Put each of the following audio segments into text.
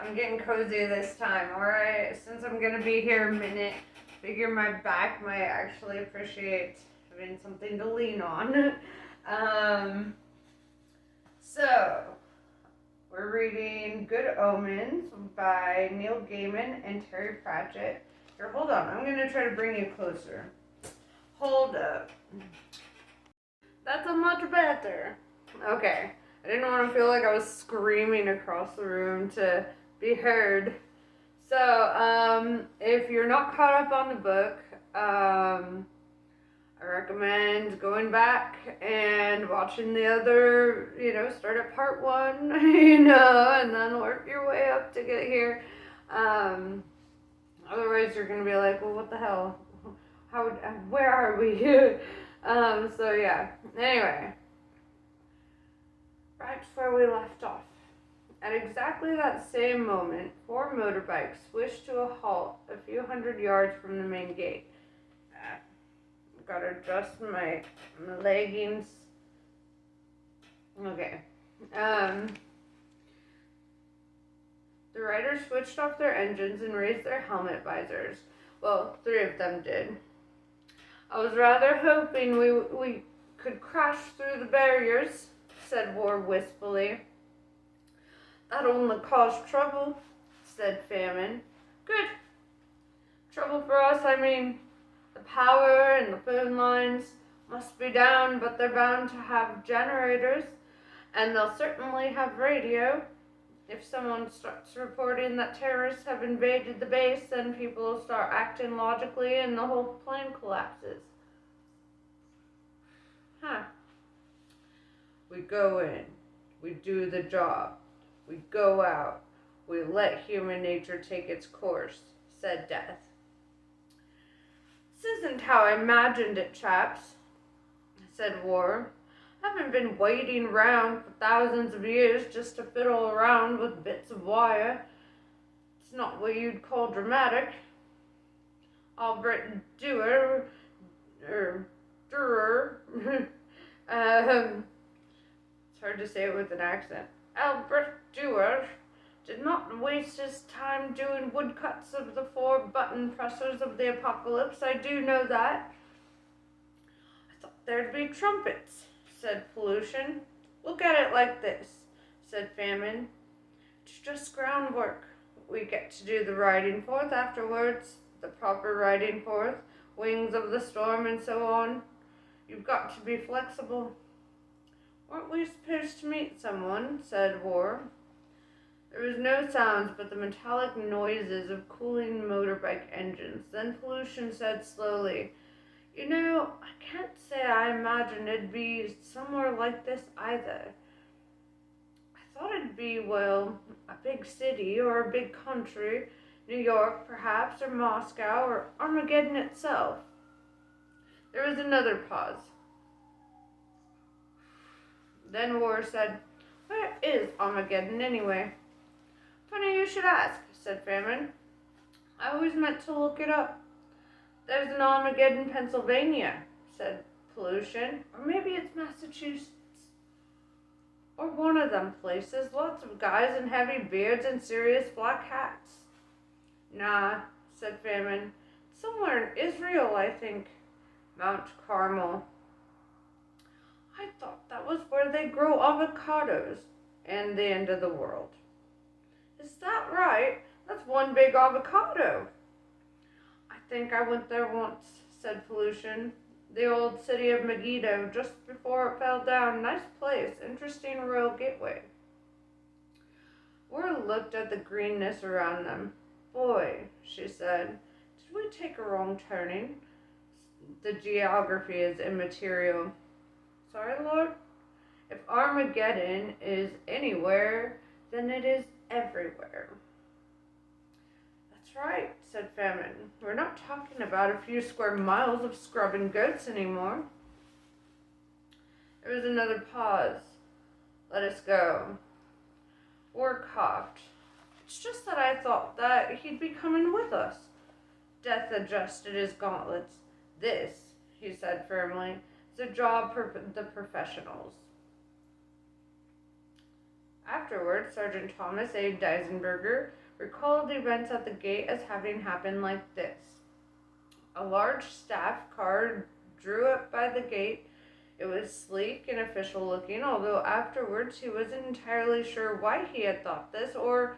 I'm getting cozy this time, alright? Since I'm gonna be here a minute, figure my back might actually appreciate having something to lean on. um, so, we're reading Good Omens by Neil Gaiman and Terry Pratchett. Here, hold on, I'm gonna try to bring you closer. Hold up. That's a much better. Okay. I didn't want to feel like I was screaming across the room to be heard. So, if you're not caught up on the book, I recommend going back and watching the other, start at part 1, and then work your way up to get here. Otherwise you're going to be like, well, what the hell? Where are we? So yeah. Anyway. Right where we left off. At exactly that same moment, 4 motorbikes swished to a halt a few hundred yards from the main gate. Gotta adjust my leggings. Okay. The riders switched off their engines and raised their helmet visors. Well, 3 of them did. I was rather hoping we could crash through the barriers, said War wistfully. That only caused trouble, said Famine. Good. Trouble for us, I mean. The power and the phone lines must be down, but they're bound to have generators, and they'll certainly have radio. If someone starts reporting that terrorists have invaded the base, then people will start acting logically and the whole plane collapses. Huh. We go in. We do the job. We go out. We let human nature take its course, said Death. This isn't how I imagined it, chaps, said War. I haven't been waiting around for thousands of years just to fiddle around with bits of wire. It's not what you'd call dramatic. Albert Dürer, it's hard to say it with an accent. Albert Dürer did not waste his time doing woodcuts of the 4 button pressers of the apocalypse. I do know that. I thought there'd be trumpets, said Pollution. Look at it like this, said Famine. It's just groundwork. We get to do the riding forth afterwards, the proper riding forth, wings of the storm and so on. You've got to be flexible. Weren't we supposed to meet someone, said War. There was no sounds but the metallic noises of cooling motorbike engines. Then Pollution said slowly, I can't say I imagined it'd be somewhere like this either. I thought it'd be, a big city or a big country, New York perhaps, or Moscow, or Armageddon itself. There was another pause. Then War said, Where is Armageddon anyway? Funny you should ask, said Famine. I always meant to look it up. There's an Armageddon, Pennsylvania, said Pollution. Or maybe it's Massachusetts. Or one of them places. Lots of guys in heavy beards and serious black hats. Nah, said Famine. Somewhere in Israel, I think. Mount Carmel. I thought that was where they grow avocados. And the end of the world. Is that right? That's one big avocado. I think I went there once, said Pollution. The old city of Megiddo, just before it fell down. Nice place. Interesting royal gateway. War looked at the greenness around them. Boy, she said, did we take a wrong turning? The geography is immaterial. Sorry, Lord? If Armageddon is anywhere, then it is everywhere. That's right, said Famine. We're not talking about a few square miles of scrubbing goats anymore. There was another pause. Let us go. War coughed. It's just that I thought that he'd be coming with us. Death adjusted his gauntlets. This, he said firmly, is a job for the professionals. Afterwards, Sergeant Thomas A. Deisenberger recalled events at the gate as having happened like this. A large staff car drew up by the gate. It was sleek and official looking, although afterwards he wasn't entirely sure why he had thought this, or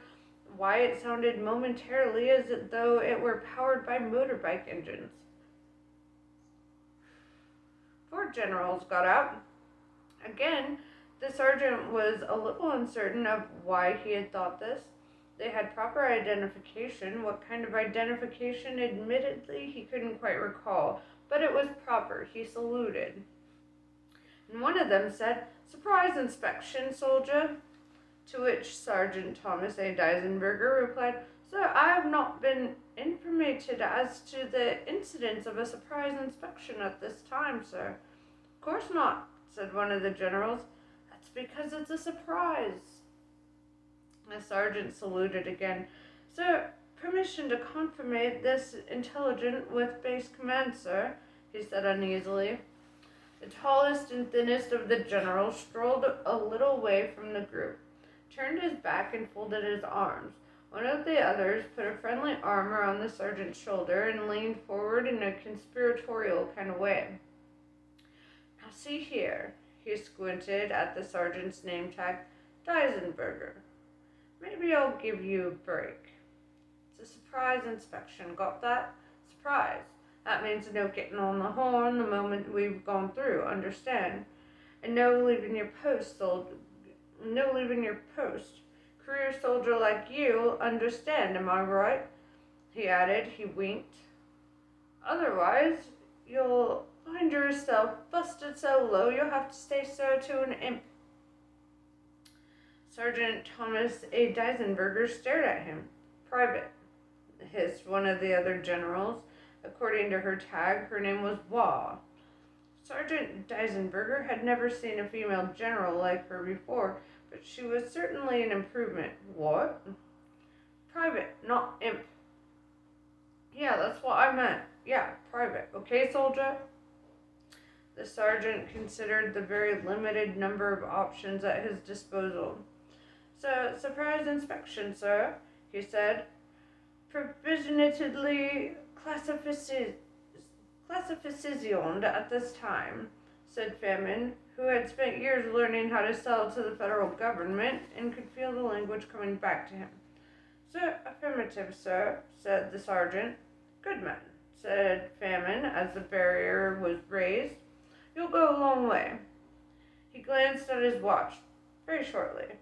why it sounded momentarily as though it were powered by motorbike engines. 4 generals got out. Again, the sergeant was a little uncertain of why he had thought this. They had proper identification. What kind of identification, admittedly, he couldn't quite recall, but it was proper. He saluted. And one of them said, "Surprise inspection, soldier." To which Sergeant Thomas A. Deisenberger replied, "Sir, I have not been informated as to the incidence of a surprise inspection at this time, sir." "Of course not," said one of the generals. "That's because it's a surprise." The sergeant saluted again. "Sir, permission to confirm this intelligence with base command, sir," he said uneasily. The tallest and thinnest of the generals strolled a little way from the group, turned his back and folded his arms. One of the others put a friendly arm around the sergeant's shoulder and leaned forward in a conspiratorial kind of way. "Now see here," he squinted at the sergeant's name tag, "Deisenberger. Maybe I'll give you a break. It's a surprise inspection, got that? Surprise. That means no getting on the horn the moment we've gone through, understand? And no leaving your post, Career soldier like you, understand, am I right?" he added. He winked. "Otherwise, you'll find yourself busted so low you'll have to say so to an imp." Sergeant Thomas A. Deisenberger stared at him. "Private," hissed one of the other generals. According to her tag, her name was Waugh. Sergeant Deisenberger had never seen a female general like her before, but she was certainly an improvement. "What?" "Private, not imp." "Yeah, that's what I meant. Yeah, private. Okay, soldier?" The sergeant considered the very limited number of options at his disposal. "So, surprise inspection, sir," he said. "Provisionally classificationed at this time," said Famine, who had spent years learning how to sell to the federal government and could feel the language coming back to him. "Sir, affirmative, sir," said the sergeant. "Good man," said Famine as the barrier was raised. "You'll go a long way." He glanced at his watch. "Very shortly."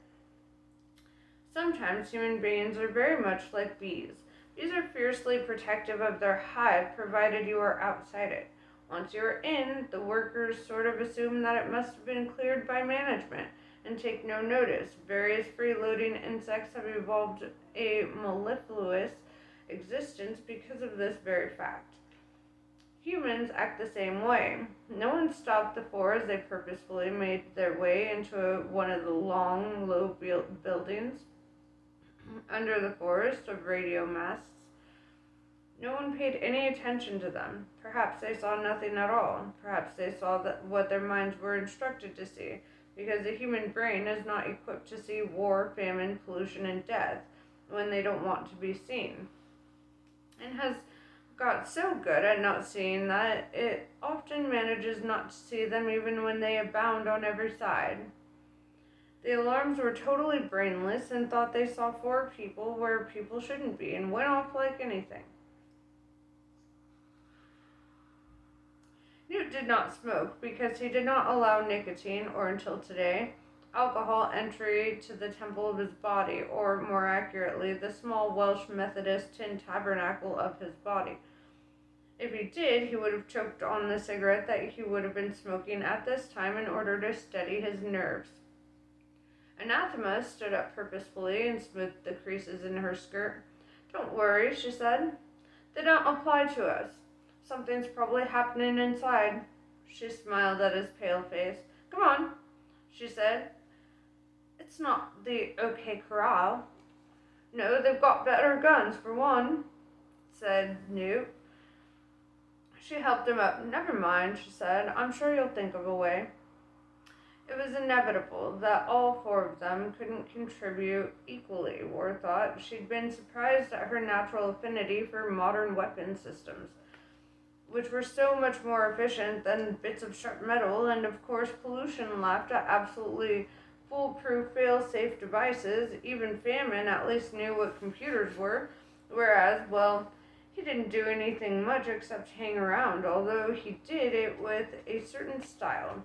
Sometimes human beings are very much like bees. Bees are fiercely protective of their hive, provided you are outside it. Once you are in, the workers sort of assume that it must have been cleared by management and take no notice. Various freeloading insects have evolved a mellifluous existence because of this very fact. Humans act the same way. No one stopped the 4 as they purposefully made their way into one of the long, low buildings under the forest of radio masts. No one paid any attention to them. Perhaps they saw nothing at all. Perhaps they saw what their minds were instructed to see, because the human brain is not equipped to see war, famine, pollution, and death when they don't want to be seen, and has got so good at not seeing that it often manages not to see them even when they abound on every side. The alarms were totally brainless and thought they saw 4 people where people shouldn't be and went off like anything. Newt did not smoke because he did not allow nicotine, or until today, alcohol entry to the temple of his body, or more accurately, the small Welsh Methodist tin tabernacle of his body. If he did, he would have choked on the cigarette that he would have been smoking at this time in order to steady his nerves. Anathema stood up purposefully and smoothed the creases in her skirt. "Don't worry," she said. "They don't apply to us. Something's probably happening inside." She smiled at his pale face. "Come on," she said. "It's not the OK Corral." "No, they've got better guns, for one," said Newt. She helped him up. "Never mind," she said. "I'm sure you'll think of a way." It was inevitable that all four of them couldn't contribute equally, War thought. She'd been surprised at her natural affinity for modern weapon systems, which were so much more efficient than bits of sharp metal, and of course pollution laughed at absolutely foolproof fail-safe devices. Even Famine at least knew what computers were, whereas, well, he didn't do anything much except hang around, although he did it with a certain style.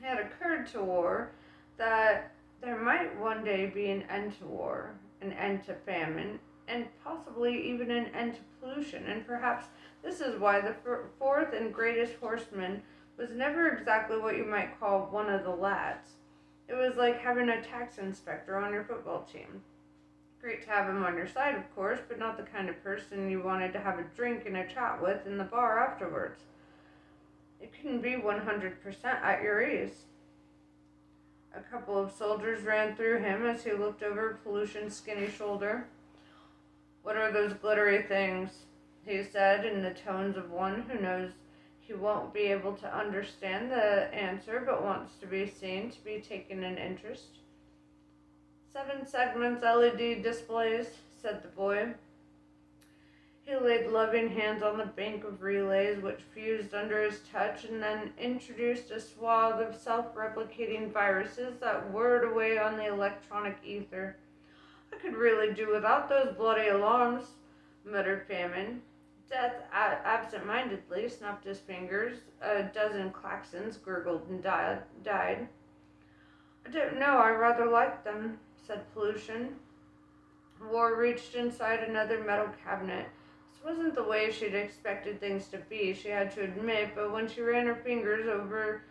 It had occurred to War that there might one day be an end to war, an end to famine, and possibly even an end to pollution, and perhaps this is why the fourth and greatest horseman was never exactly what you might call one of the lads. It was like having a tax inspector on your football team. Great to have him on your side, of course, but not the kind of person you wanted to have a drink and a chat with in the bar afterwards. It couldn't be 100% at your ease. A couple of soldiers ran through him as he looked over Pollution's skinny shoulder. "What are those glittery things?" he said in the tones of one who knows he won't be able to understand the answer but wants to be seen to be taken an interest. "7 segments LED displays," said the boy. He laid loving hands on the bank of relays which fused under his touch and then introduced a swath of self-replicating viruses that whirred away on the electronic ether. "I could really do without those bloody alarms," muttered Famine. Death absent-mindedly snapped his fingers. A dozen klaxons gurgled and died. "I don't know, I rather like them," said Pollution. War reached inside another metal cabinet. This wasn't the way she'd expected things to be, she had to admit, but when she ran her fingers over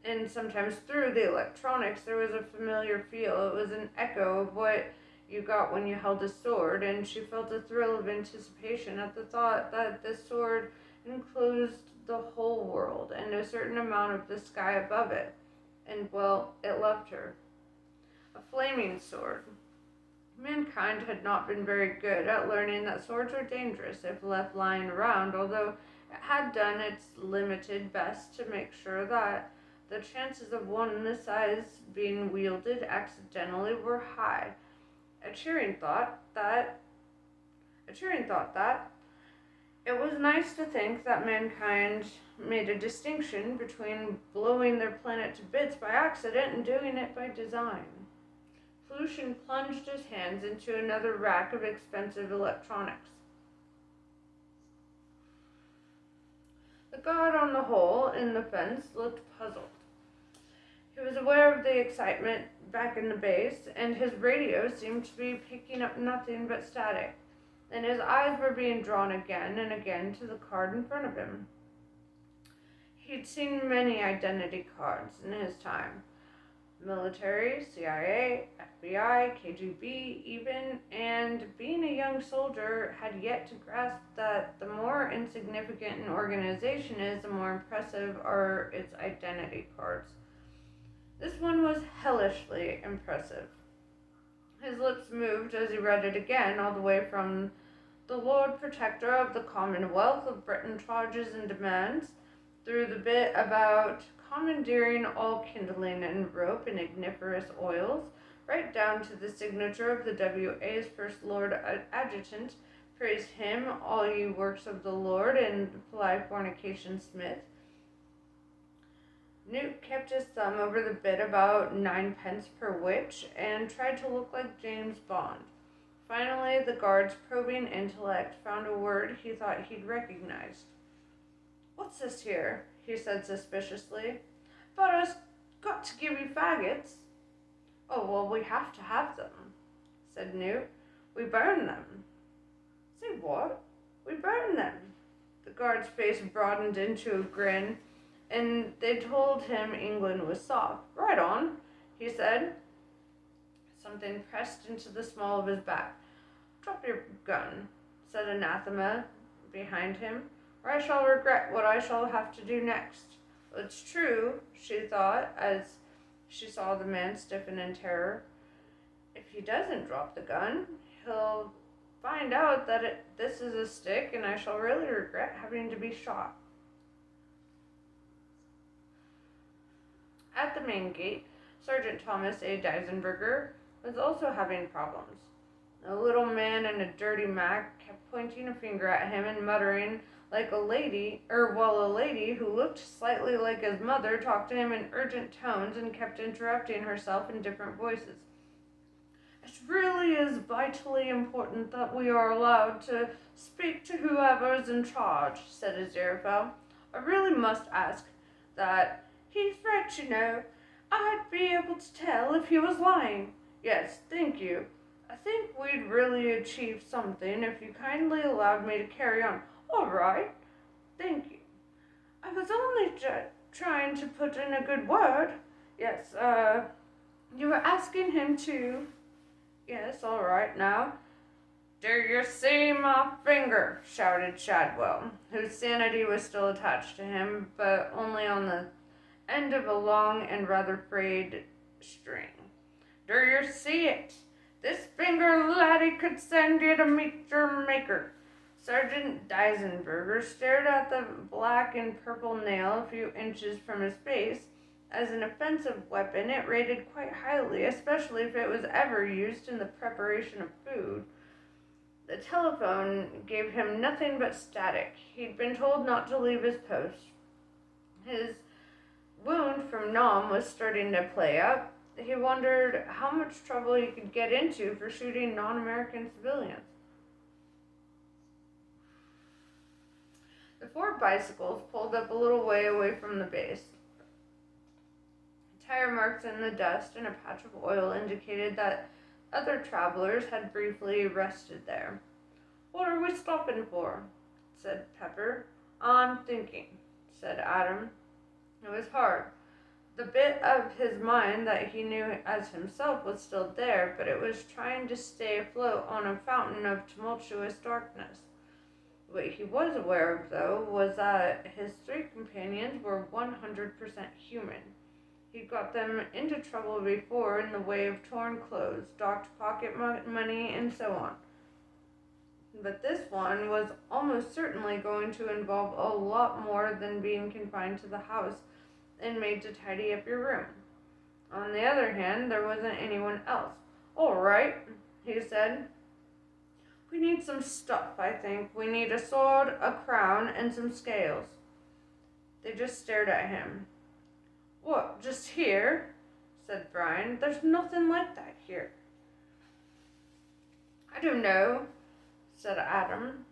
and sometimes through the electronics, there was a familiar feel. It was an echo of what you got when you held a sword, and she felt a thrill of anticipation at the thought that the sword enclosed the whole world and a certain amount of the sky above it. And, well, it loved her. A flaming sword. Mankind had not been very good at learning that swords are dangerous if left lying around, although it had done its limited best to make sure that the chances of one this size being wielded accidentally were high. A cheering thought that it was nice to think that mankind made a distinction between blowing their planet to bits by accident and doing it by design. Pollution plunged his hands into another rack of expensive electronics. The guard on the hole in the fence looked puzzled. He was aware of the excitement back in the base, and his radio seemed to be picking up nothing but static, and his eyes were being drawn again and again to the card in front of him. He'd seen many identity cards in his time. Military, CIA, FBI, KGB even, and being a young soldier had yet to grasp that the more insignificant an organization is, the more impressive are its identity cards. This one was hellishly impressive. His lips moved as he read it again, all the way from "the Lord Protector of the Commonwealth of Britain charges and demands," through the bit about commandeering all kindling and rope and igniferous oils, right down to the signature of the W.A.'s First Lord Adjutant, "Praise him, all ye works of the Lord, and ply fornication Smith." Newt kept his thumb over the bit about 9 pence per witch and tried to look like James Bond. Finally, the guard's probing intellect found a word he thought he'd recognized. "What's this here?" he said suspiciously. "But I's got to give you faggots." "Oh, well, we have to have them," said Newt. "We burn them." "Say what?" "We burn them." The guard's face broadened into a grin, and they told him England was soft. "Right on," he said. Something pressed into the small of his back. "Drop your gun," said Anathema behind him, "or I shall regret what I shall have to do next." It's true, she thought, as she saw the man stiffen in terror. If he doesn't drop the gun, he'll find out that this is a stick, and I shall really regret having to be shot. At the main gate, Sergeant Thomas A. Deisenberger was also having problems. A little man in a dirty mac kept pointing a finger at him and muttering like a lady, while a lady who looked slightly like his mother talked to him in urgent tones and kept interrupting herself in different voices. It really is vitally important that we are allowed to speak to whoever is in charge, said Aziraphale. I really must ask that. He's right, you know. I'd be able to tell if he was lying. Yes, thank you. I think we'd really achieve something if you kindly allowed me to carry on. All right. Thank you. I was only trying to put in a good word. Yes, you were asking him to. Yes, all right now. Do you see my finger? Shouted Shadwell, whose sanity was still attached to him, but only on the end of a long and rather frayed string. Do you see it? This finger, laddie, could send you to meet your maker. Sergeant Deisenberger stared at the black and purple nail a few inches from his face. As an offensive weapon, it rated quite highly, especially if it was ever used in the preparation of food. The telephone gave him nothing but static. He'd been told not to leave his post. His wound from Nam was starting to play up. He wondered how much trouble he could get into for shooting non-American civilians. The 4 bicycles pulled up a little way away from the base. Tire marks in the dust and a patch of oil indicated that other travelers had briefly rested there. What are we stopping for? Said Pepper. I'm thinking, said Adam. It was hard. The bit of his mind that he knew as himself was still there, but it was trying to stay afloat on a fountain of tumultuous darkness. What he was aware of, though, was that his 3 companions were 100% human. He got them into trouble before in the way of torn clothes, docked pocket money, and so on. But this one was almost certainly going to involve a lot more than being confined to the house and made to tidy up your room. On the other hand, there wasn't anyone else. All right, he said. We need some stuff, I think. We need a sword, a crown, and some scales. They just stared at him. What, just here? Said Brian. There's nothing like that here. I don't know, said Adam.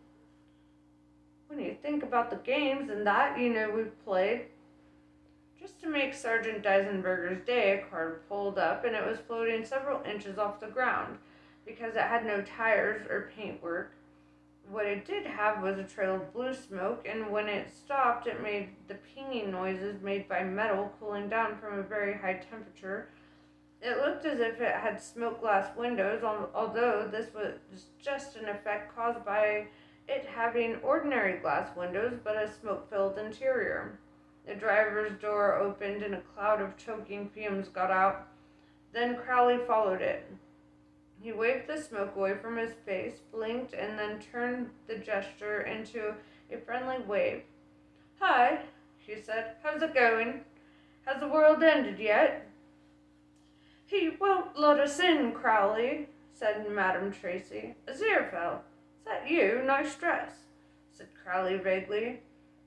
When you think about the games and that, we've played. Just to make Sergeant Deisenberger's day, a car pulled up and it was floating several inches off the ground because it had no tires or paintwork. What it did have was a trail of blue smoke, and when it stopped, it made the pinging noises made by metal cooling down from a very high temperature. It looked as if it had smoked glass windows, although this was just an effect caused by it having ordinary glass windows but a smoke-filled interior. The driver's door opened and a cloud of choking fumes got out. Then Crowley followed it. He waved the smoke away from his face, blinked, and then turned the gesture into a friendly wave. Hi, she said. How's it going? Has the world ended yet? He won't let us in, Crowley, said Madame Tracy. Aziraphale, is that you? Nice dress, said Crowley vaguely.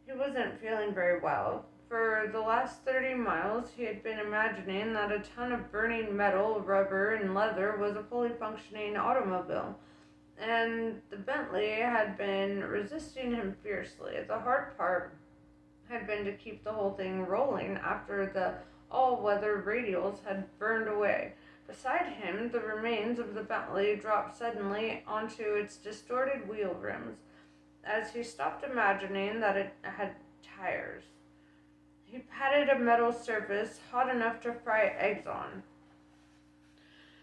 He wasn't feeling very well. For the last 30 miles, he had been imagining that a ton of burning metal, rubber, and leather was a fully functioning automobile, and the Bentley had been resisting him fiercely. The hard part had been to keep the whole thing rolling after the all-weather radials had burned away. Beside him, the remains of the Bentley dropped suddenly onto its distorted wheel rims, as he stopped imagining that it had tires. He patted a metal surface hot enough to fry eggs on.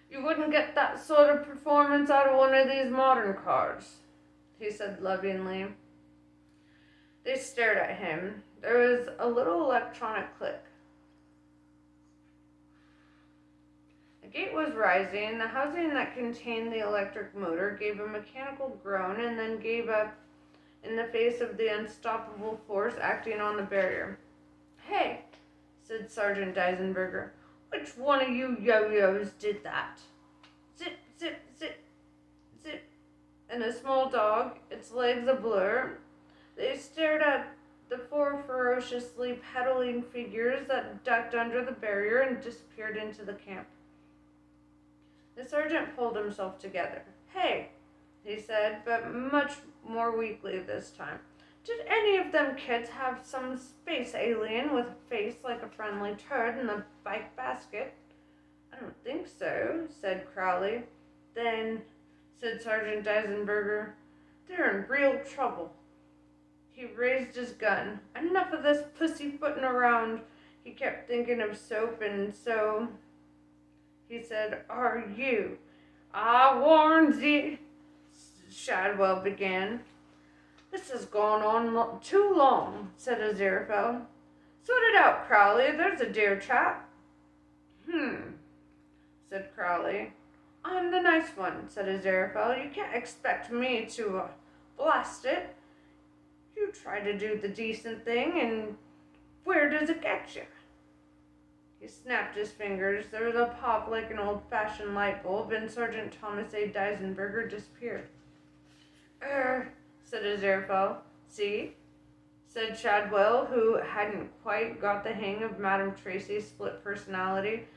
You wouldn't get that sort of performance out of one of these modern cars, he said lovingly. They stared at him. There was a little electronic click. The gate was rising. The housing that contained the electric motor gave a mechanical groan and then gave up in the face of the unstoppable force acting on the barrier. Hey, said Sergeant Eisenberger. Which one of you yo-yos did that? Zip, zip, zip, zip. And a small dog, its legs a blur. They stared at the four ferociously pedaling figures that ducked under the barrier and disappeared into the camp. The sergeant pulled himself together. Hey, he said, but much more weakly this time. Did any of them kids have some space alien with a face like a friendly turd in the bike basket? I don't think so, said Crowley. Then, said Sergeant Eisenberger, they're in real trouble. He raised his gun. Enough of this pussyfooting around. He kept thinking of soap, and so he said, Are you? I warned thee, Shadwell began. This has gone on too long, said Aziraphale. Sort it out, Crowley. There's a dear chap. Said Crowley. I'm the nice one, said Aziraphale. You can't expect me to blast it. You try to do the decent thing, and where does it get you? He snapped his fingers. There was a pop like an old-fashioned light bulb, and Sergeant Thomas A. Eisenberger disappeared. Said Aziraphale. See? Said Shadwell, who hadn't quite got the hang of Madame Tracy's split personality.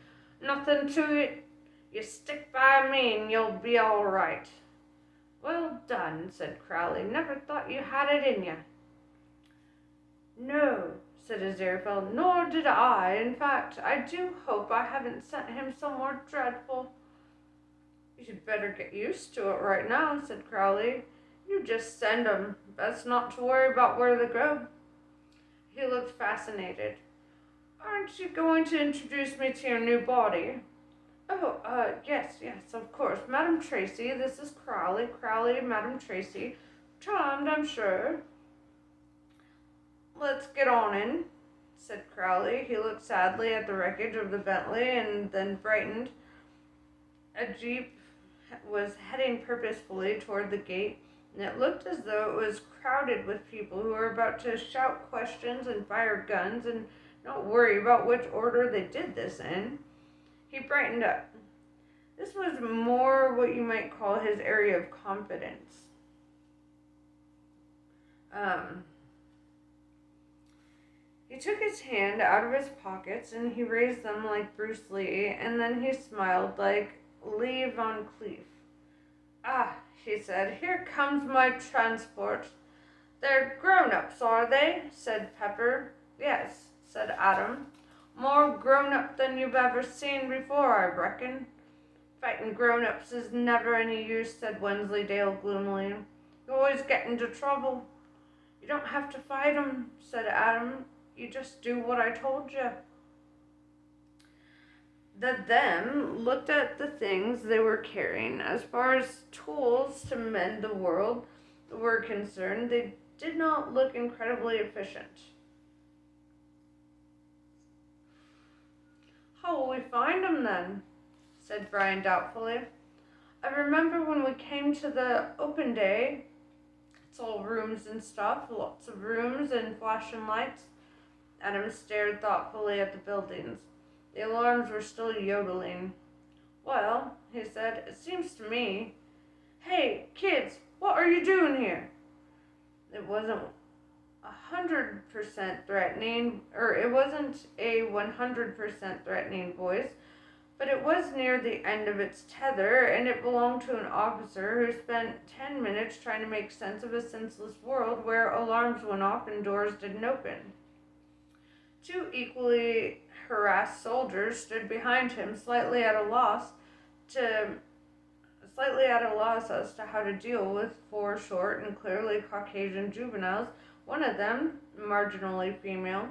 Nothing to it. You stick by me and you'll be all right. Well done, said Crowley. Never thought you had it in you. No, said Aziraphale, nor did I. In fact, I do hope I haven't sent him somewhere dreadful. You should better get used to it right now, said Crowley. You just send 'em. Best not to worry about where they go. He looked fascinated. Aren't you going to introduce me to your new body? Oh, yes, of course. Madame Tracy, this is Crowley. Crowley, Madame Tracy. Charmed, I'm sure. Let's get on in, said Crowley. He looked sadly at the wreckage of the Bentley and then brightened. A jeep was heading purposefully toward the gate, and it looked as though it was crowded with people who were about to shout questions and fire guns and not worry about which order they did this in. He brightened up. This was more what you might call his area of competence. He took his hand out of his pockets and he raised them like Bruce Lee, and then he smiled like Lee Van Cleef. Ah, he said, here comes my transport. They're grown-ups, are they? Said Pepper. Yes, said Adam. More grown-up than you've ever seen before, I reckon. Fighting grown-ups is never any use, said Wensleydale gloomily. You always get into trouble. You don't have to fight 'em, said Adam. You just do what I told you. The them looked at the things they were carrying. As far as tools to mend the world were concerned, they did not look incredibly efficient. How will we find 'em then? Said Brian doubtfully. I remember when we came to the open day. It's all rooms and stuff, lots of rooms and flashing lights. Adam stared thoughtfully at the buildings. The alarms were still yodeling. Well, he said, it seems to me. Hey, kids, what are you doing here? It wasn't 100% threatening, or it wasn't a 100% threatening voice, but it was near the end of its tether, and it belonged to an officer who spent 10 minutes trying to make sense of a senseless world where alarms went off and doors didn't open. Two equally harassed soldiers stood behind him, slightly at a loss as to how to deal with four short and clearly Caucasian juveniles, one of them marginally female.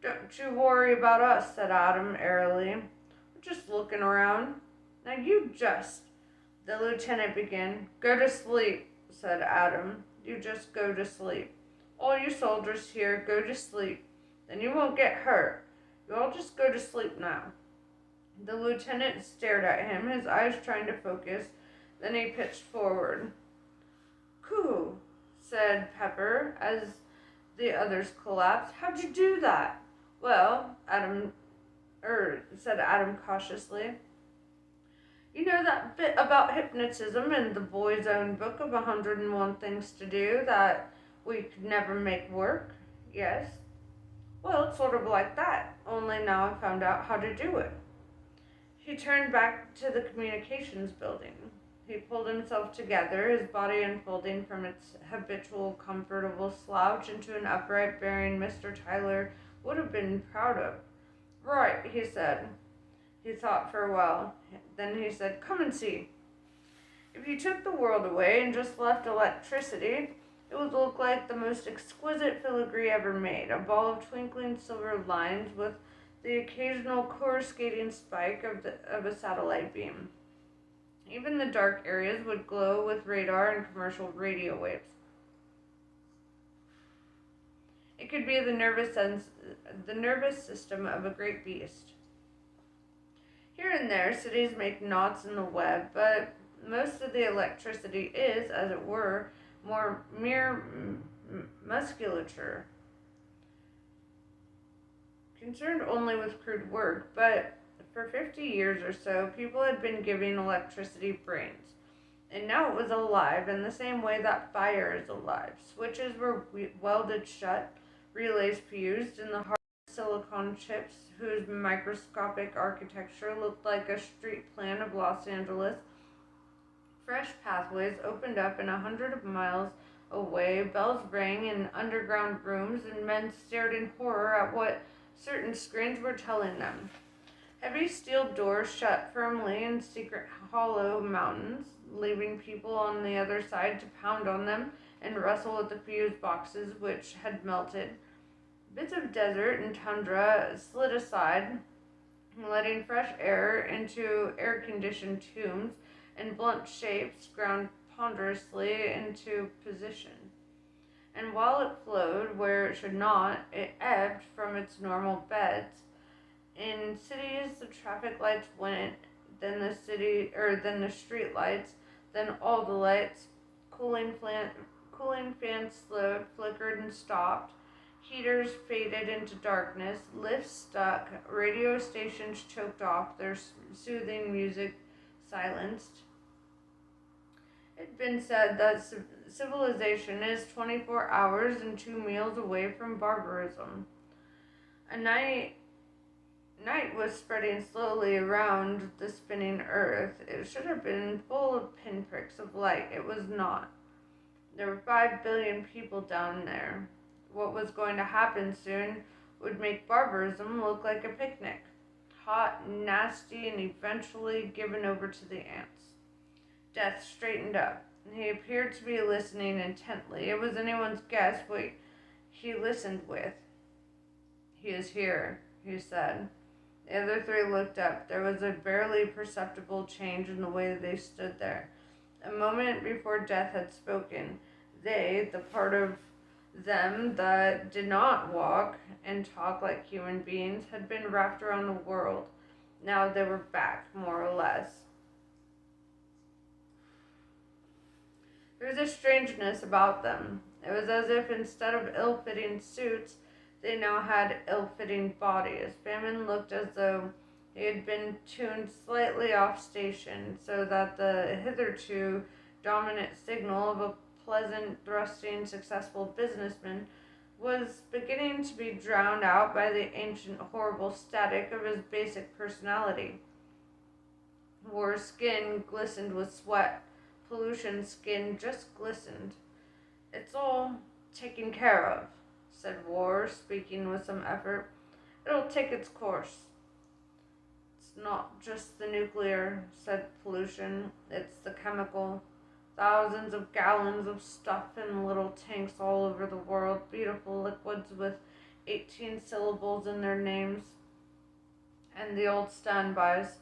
Don't you worry about us, said Adam airily. We're just looking around. Now you just, the lieutenant began. Go to sleep, said Adam. You just go to sleep. All you soldiers here, go to sleep. Then you won't get hurt. You all just go to sleep now. The lieutenant stared at him, his eyes trying to focus. Then he pitched forward. Coo, said Pepper, as the others collapsed. How'd you do that? Well, said Adam cautiously. You know that bit about hypnotism in the boy's own book of 101 Things to Do that we could never make work? Yes. Well, it's sort of like that, only now I found out how to do it. He turned back to the communications building. He pulled himself together, his body unfolding from its habitual comfortable slouch into an upright bearing Mr. Tyler would have been proud of. Right, he said. He thought for a while. Then he said, come and see. If you took the world away and just left electricity, it would look like the most exquisite filigree ever made, a ball of twinkling silver lines with the occasional coruscating spike of a satellite beam. Even the dark areas would glow with radar and commercial radio waves. It could be the nervous system of a great beast. Here and there, cities make knots in the web, but most of the electricity is, as it were, mere musculature, concerned only with crude work, but for 50 years or so, people had been giving electricity brains. And now it was alive in the same way that fire is alive. Switches were welded shut, relays fused, and the hard silicon chips, whose microscopic architecture looked like a street plan of Los Angeles. Fresh pathways opened up, and 100 miles away, bells rang in underground rooms, and men stared in horror at what certain screens were telling them. Heavy steel doors shut firmly in secret hollow mountains, leaving people on the other side to pound on them and wrestle with the fuse boxes which had melted. Bits of desert and tundra slid aside, letting fresh air into air-conditioned tombs, and blunt shapes ground ponderously into position. And while it flowed where it should not, it ebbed from its normal beds. In cities, the traffic lights went, then the street lights, then all the lights. Cooling fans slowed, flickered, and stopped. Heaters faded into darkness. Lifts stuck. Radio stations choked off, their soothing music silenced. It's been said that civilization is 24 hours and 2 meals away from barbarism. A night was spreading slowly around the spinning earth. It should have been full of pinpricks of light. It was not. There were 5 billion people down there. What was going to happen soon would make barbarism look like a picnic. Hot, nasty, and eventually given over to the ants. Death straightened up. He appeared to be listening intently. It was anyone's guess what he listened with. He is here, he said. The other three looked up. There was a barely perceptible change in the way they stood there. A moment before Death had spoken, they, the part of them that did not walk and talk like human beings, had been wrapped around the world. Now they were back, more or less. There was a strangeness about them. It was as if instead of ill-fitting suits, they now had ill-fitting bodies. Famine looked as though he had been tuned slightly off station, so that the hitherto dominant signal of a pleasant, thrusting, successful businessman was beginning to be drowned out by the ancient, horrible static of his basic personality. War's skin glistened with sweat. Pollution's skin just glistened. It's all taken care of, said War, speaking with some effort. It'll take its course. It's not just the nuclear, said Pollution. It's the chemical. Thousands of gallons of stuff in little tanks all over the world. Beautiful liquids with 18 syllables in their names. And the old standbys.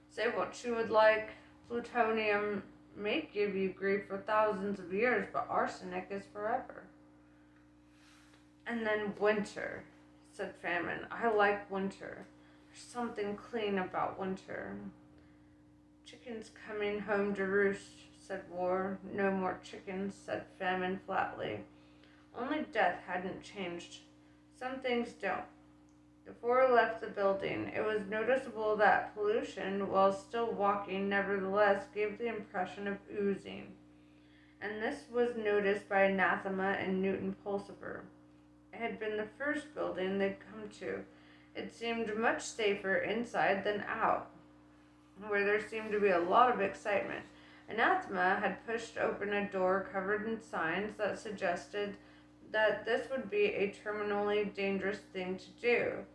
Say what you would like. Plutonium may give you grief for thousands of years, but arsenic is forever. And then winter, said Famine. I like winter. There's something clean about winter. Chickens coming home to roost, said War. No more chickens, said Famine flatly. Only Death hadn't changed. Some things don't. The four left the building. It was noticeable that pollution, while still walking, nevertheless gave the impression of oozing, and this was noticed by Anathema and Newton Pulsifer. It had been the first building they'd come to. It seemed much safer inside than out, where there seemed to be a lot of excitement. Anathema had pushed open a door covered in signs that suggested that this would be a terminally dangerous thing to do.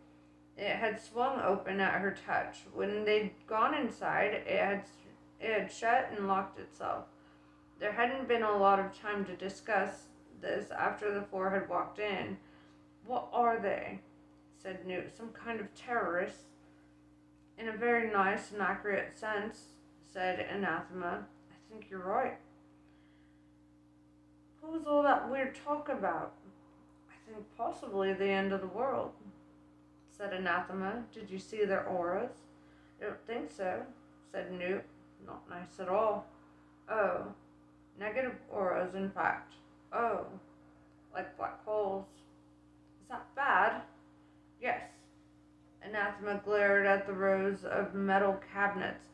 It had swung open at her touch. When they'd gone inside, it had shut and locked itself. There hadn't been a lot of time to discuss this after the four had walked in. "What are they?" said Newt. "Some kind of terrorists?" "In a very nice and accurate sense," said Anathema. "I think you're right." "What was all that weird talk about?" "I think possibly the end of the world," said Anathema. "Did you see their auras?" "I don't think so," said Newt. "Not nice at all." "Oh. Negative auras, in fact." "Oh. Like black holes." "Is that bad?" "Yes." Anathema glared at the rows of metal cabinets.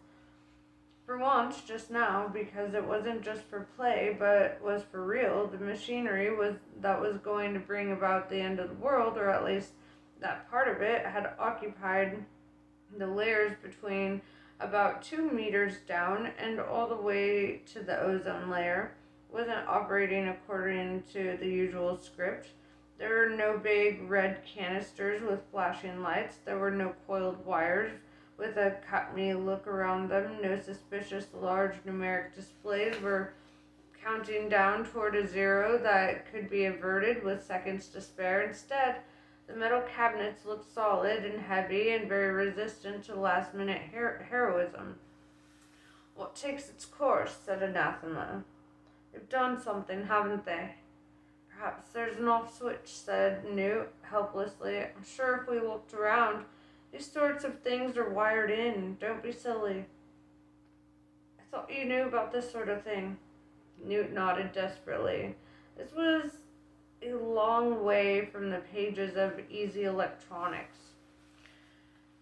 For once, just now, because it wasn't just for play, but was for real, the machinery that was going to bring about the end of the world, or at least that part of it, had occupied the layers between about 2 meters down and all the way to the ozone layer. Wasn't operating according to the usual script. There were no big red canisters with flashing lights. There were no coiled wires with a cut-me look around them. No suspicious large numeric displays were counting down toward a zero that could be averted with seconds to spare. Instead, the metal cabinets looked solid and heavy and very resistant to last-minute heroism. "What takes its course?" said Anathema. "They've done something, haven't they?" "Perhaps there's an off switch," said Newt helplessly. "I'm sure if we looked around, these sorts of things are wired in. Don't be silly." "I thought you knew about this sort of thing." Newt nodded desperately. This was a long way from the pages of Easy Electronics.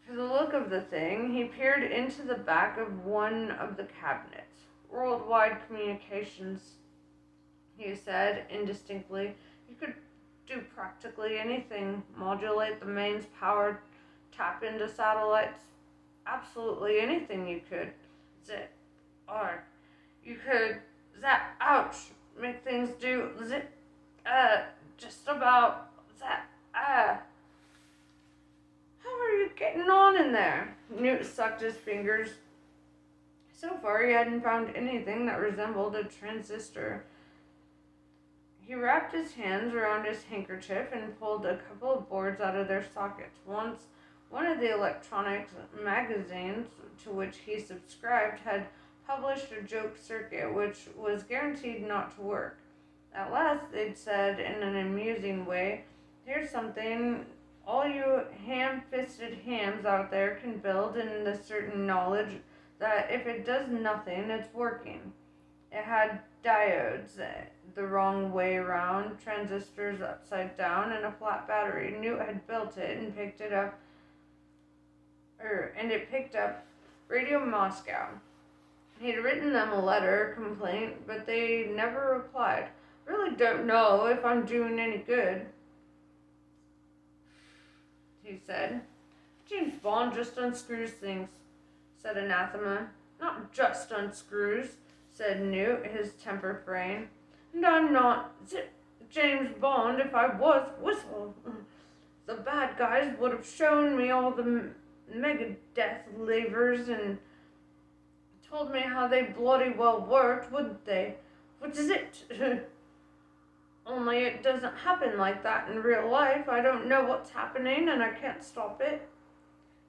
For the look of the thing, he peered into the back of one of the cabinets. "Worldwide communications," he said indistinctly. "You could do practically anything. Modulate the mains power, tap into satellites. Absolutely anything you could. Zip. Or you could zap. Ouch. Make things do zip. Just about zap. How are you getting on in there?" Newt sucked his fingers. So far, he hadn't found anything that resembled a transistor. He wrapped his hands around his handkerchief and pulled a couple of boards out of their sockets. Once, one of the electronics magazines to which he subscribed had published a joke circuit which was guaranteed not to work. At last, they'd said in an amusing way, "Here's something all you ham-fisted hams out there can build in the certain knowledge that if it does nothing, it's working." It had diodes the wrong way around, transistors upside down, and a flat battery. Newt had built it and picked up Radio Moscow. He'd written them a letter complaint, but they never replied. "Really don't know if I'm doing any good," he said. "James Bond just unscrews things," said Anathema. "Not just unscrews," said Newt, his temper fraying. "And I'm not James Bond if I was. Whistle. The bad guys would have shown me all the Megadeth levers and told me how they bloody well worked, wouldn't they? What is it? Only it doesn't happen like that in real life. I don't know what's happening and I can't stop it."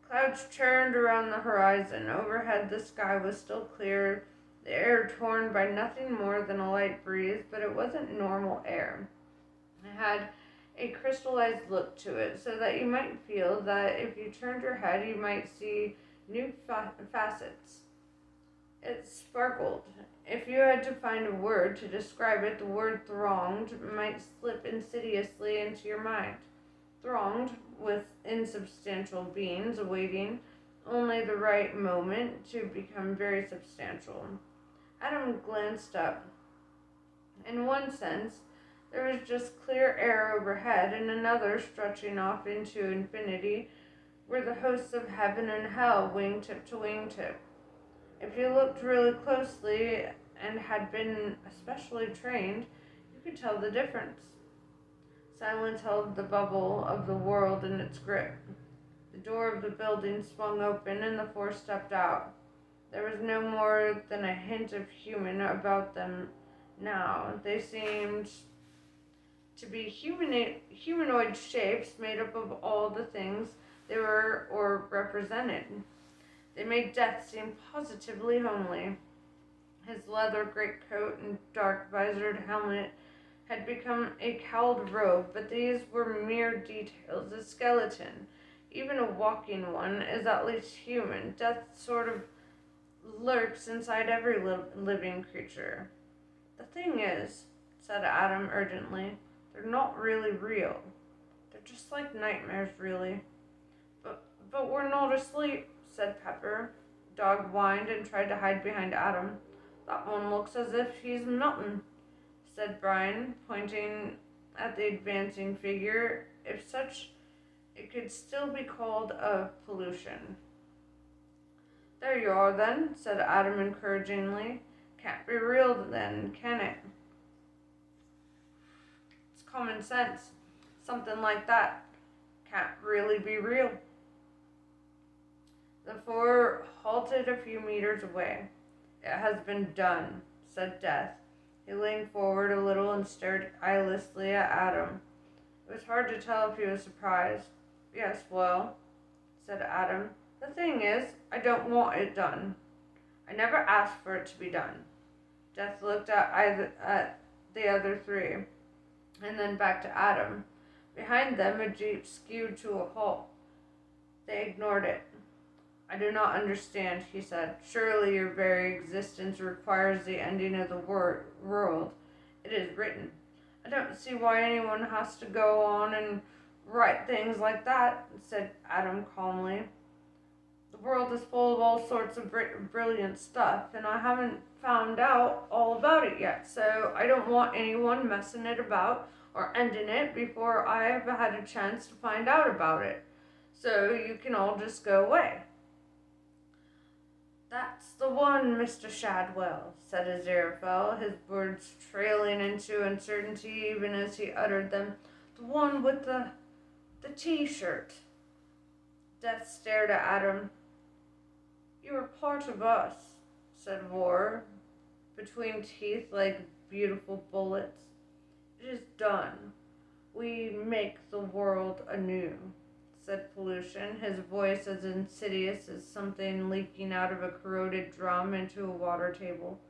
Clouds churned around the horizon. Overhead the sky was still clear, the air torn by nothing more than a light breeze, but it wasn't normal air. It had a crystallized look to it, so that you might feel that if you turned your head you might see new facets. It sparkled. If you had to find a word to describe it, the word "thronged" might slip insidiously into your mind. Thronged? with insubstantial beings awaiting only the right moment to become very substantial. Adam glanced up. In one sense, there was just clear air overhead, and another stretching off into infinity were the hosts of heaven and hell, wingtip to wingtip. If you looked really closely and had been especially trained, you could tell the difference. Silence held the bubble of the world in its grip. The door of the building swung open and the four stepped out. There was no more than a hint of human about them now. They seemed to be humanoid shapes made up of all the things they were or represented. They made Death seem positively homely. His leather greatcoat and dark visored helmet had become a cowled robe, but these were mere details. A skeleton, even a walking one, is at least human. Death sort of lurks inside every living creature. The thing is, said Adam urgently, they're not really real. They're just like nightmares, really. But we're not asleep, said Pepper. Dog whined and tried to hide behind Adam. That one looks as if he's melting, said Brian, pointing at the advancing figure, if such it could still be called a pollution. There you are, then, said Adam encouragingly. Can't be real, then, can it? It's common sense. Something like that can't really be real. The four halted a few meters away. It has been done, said Death. He leaned forward a little and stared eyelessly at Adam. It was hard to tell if he was surprised. Yes, well, said Adam. The thing is, I don't want it done. I never asked for it to be done. Death looked at the other three, and then back to Adam. Behind them, a jeep skewed to a halt. They ignored it. I do not understand, he said. Surely your very existence requires the ending of the world. It is written. I don't see why anyone has to go on and write things like that, said Adam calmly. The world is full of all sorts of brilliant stuff, and I haven't found out all about it yet, so I don't want anyone messing it about or ending it before I have had a chance to find out about it. So you can all just go away. That's the one, Mr. Shadwell, said Aziraphale, his words trailing into uncertainty even as he uttered them. The one with the T-shirt. Death stared at Adam. You are part of us, said War, between teeth like beautiful bullets. It is done. We make the world anew, said Pollution, his voice as insidious as something leaking out of a corroded drum into a water table.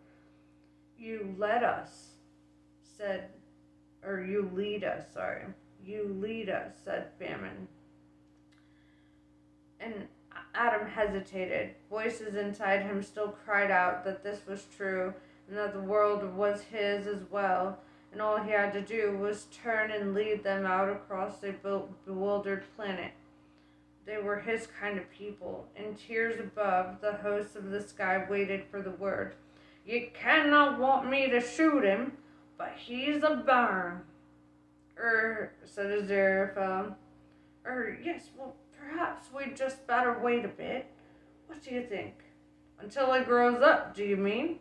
You lead us, said Famine. And Adam hesitated. Voices inside him still cried out that this was true, and that the world was his as well, and all he had to do was turn and lead them out across a bewildered planet. They were his kind of people. In tiers above, the hosts of the sky waited for the word. You cannot want me to shoot him, but he's a burn. Said Aziraphale. Yes, well, perhaps we'd just better wait a bit. What do you think? Until he grows up, do you mean?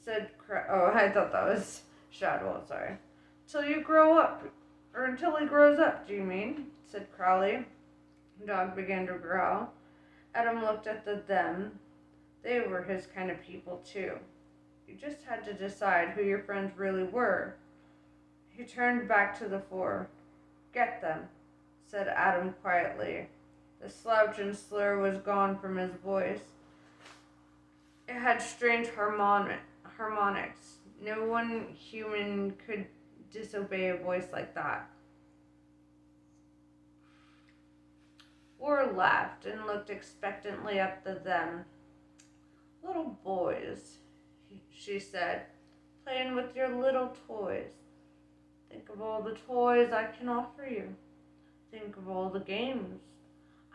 Said I thought that was Shadwell, sorry. Until he grows up, do you mean? Said Crowley. The dog began to growl. Adam looked at them. They were his kind of people, too. You just had to decide who your friends really were. He turned back to the four. Get them, said Adam quietly. The slouch and slur was gone from his voice. It had strange harmonics. No one human could disobey a voice like that. War laughed and looked expectantly at them. Little boys, she said, playing with your little toys. Think of all the toys I can offer you. Think of all the games.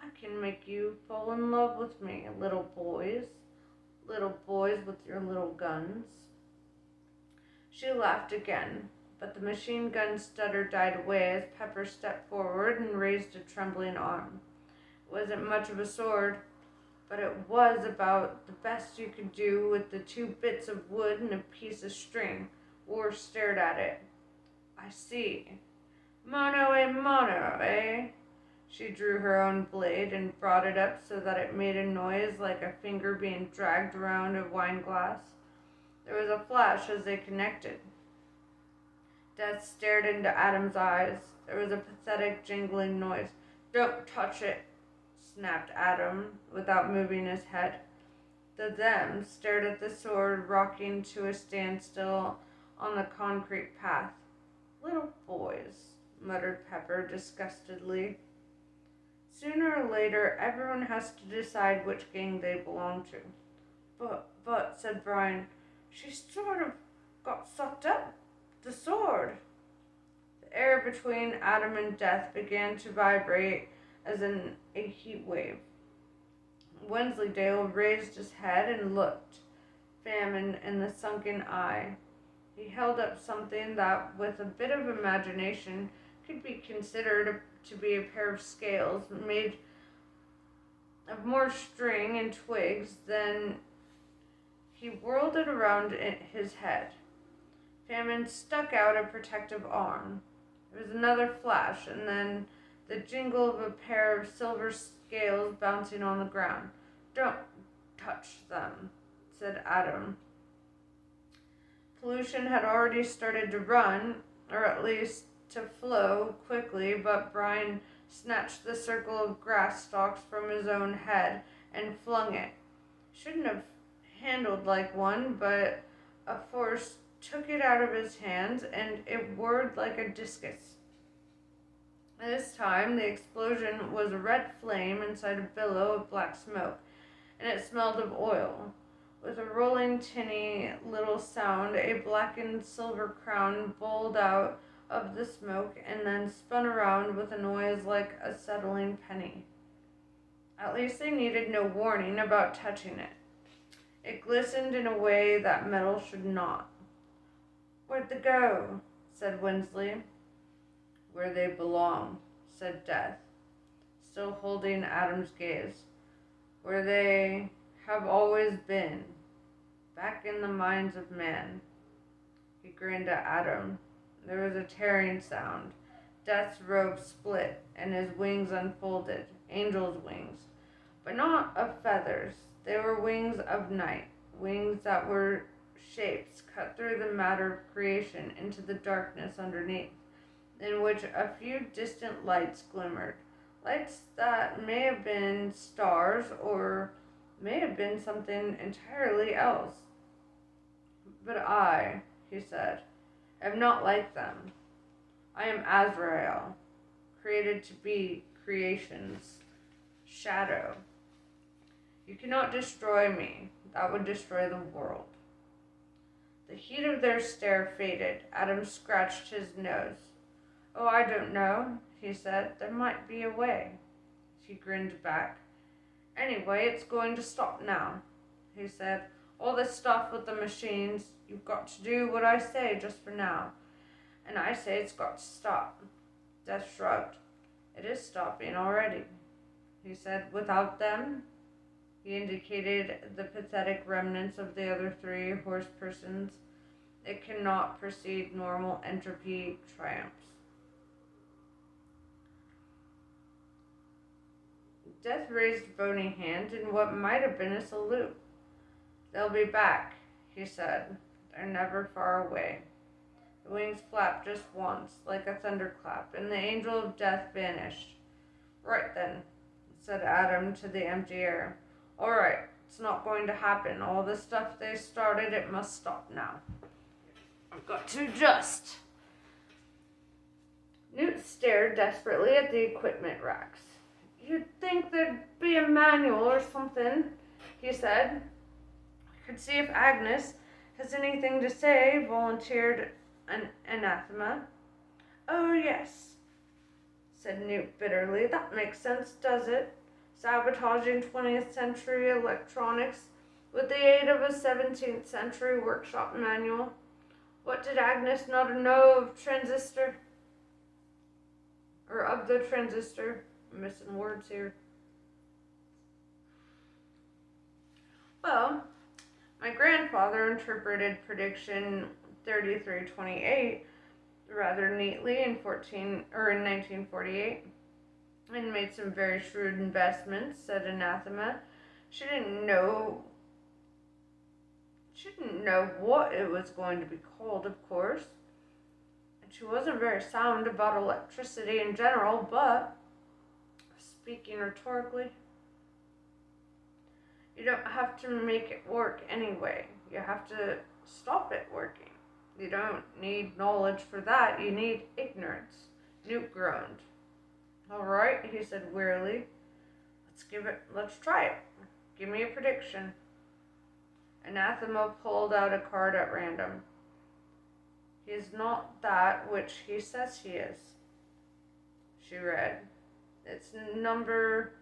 I can make you fall in love with me, little boys. Little boys with your little guns. She laughed again, but the machine gun stutter died away as Pepper stepped forward and raised a trembling arm. It wasn't much of a sword, but it was about the best you could do with the 2 bits of wood and a piece of string. War stared at it. I see. Mono a mono, eh? She drew her own blade and brought it up so that it made a noise like a finger being dragged around a wine glass. There was a flash as they connected. Death stared into Adam's eyes. There was a pathetic jingling noise. Don't touch it, snapped Adam, without moving his head. The them stared at the sword rocking to a standstill on the concrete path. Little boys, muttered Pepper disgustedly. Sooner or later, everyone has to decide which gang they belong to. But, said Brian, she sort of got sucked up. The sword. The air between Adam and Death began to vibrate as in a heat wave. Wensleydale raised his head and looked, famine in the sunken eye. He held up something that, with a bit of imagination, could be considered to be a pair of scales made of more string and twigs than. He whirled it around his head. Famine stuck out a protective arm. There was another flash, and then the jingle of a pair of silver scales bouncing on the ground. Don't touch them, said Adam. Pollution had already started to run, or at least to flow quickly, but Brian snatched the circle of grass stalks from his own head and flung it. Shouldn't have handled like one, but a force took it out of his hands and it whirred like a discus. This time the explosion was a red flame inside a billow of black smoke, and it smelled of oil. With a rolling, tinny little sound, a blackened silver crown bowled out of the smoke and then spun around with a noise like a settling penny. At least they needed no warning about touching it. It glistened in a way that metal should not. Where'd they go? Said Wensley. Where they belong, said Death, still holding Adam's gaze. Where they have always been, back in the minds of man. He grinned at Adam. There was a tearing sound. Death's robe split, and his wings unfolded, angel's wings, but not of feathers. They were wings of night, wings that were shapes cut through the matter of creation into the darkness underneath, in which a few distant lights glimmered, lights that may have been stars or may have been something entirely else. But I, he said, am not like them. I am Azrael, created to be creation's shadow. You cannot destroy me. That would destroy the world. The heat of their stare faded. Adam scratched his nose. Oh, I don't know, he said. There might be a way. She grinned back. Anyway, it's going to stop now, he said. All this stuff with the machines, you've got to do what I say just for now. And I say it's got to stop. Death shrugged. It is stopping already, he said. Without them? He indicated the pathetic remnants of the other 3 horse persons. It cannot precede normal entropy triumphs. Death raised a bony hand in what might have been a salute. They'll be back, he said. They're never far away. The wings flapped just once, like a thunderclap, and the angel of death vanished. Right then, said Adam to the empty air. All right, it's not going to happen. All the stuff they started, it must stop now. I've got to adjust. Newt stared desperately at the equipment racks. You'd think there'd be a manual or something, he said. I could see if Agnes has anything to say, volunteered an anathema. Oh, yes, said Newt bitterly. That makes sense, does it? Sabotaging 20th century electronics with the aid of a 17th century workshop manual. What did Agnes not know of transistor? Or of the transistor? I'm missing words here. Well, my grandfather interpreted prediction 3328 rather neatly in 1948 and made some very shrewd investments, said Anathema. She didn't know what it was going to be called, of course. And she wasn't very sound about electricity in general, but, speaking rhetorically, you don't have to make it work anyway. You have to stop it working. You don't need knowledge for that. You need ignorance. Newt groaned. All right, he said wearily. Let's try it. Give me a prediction. Anathema pulled out a card at random. He is not that which he says he is. She read. It's number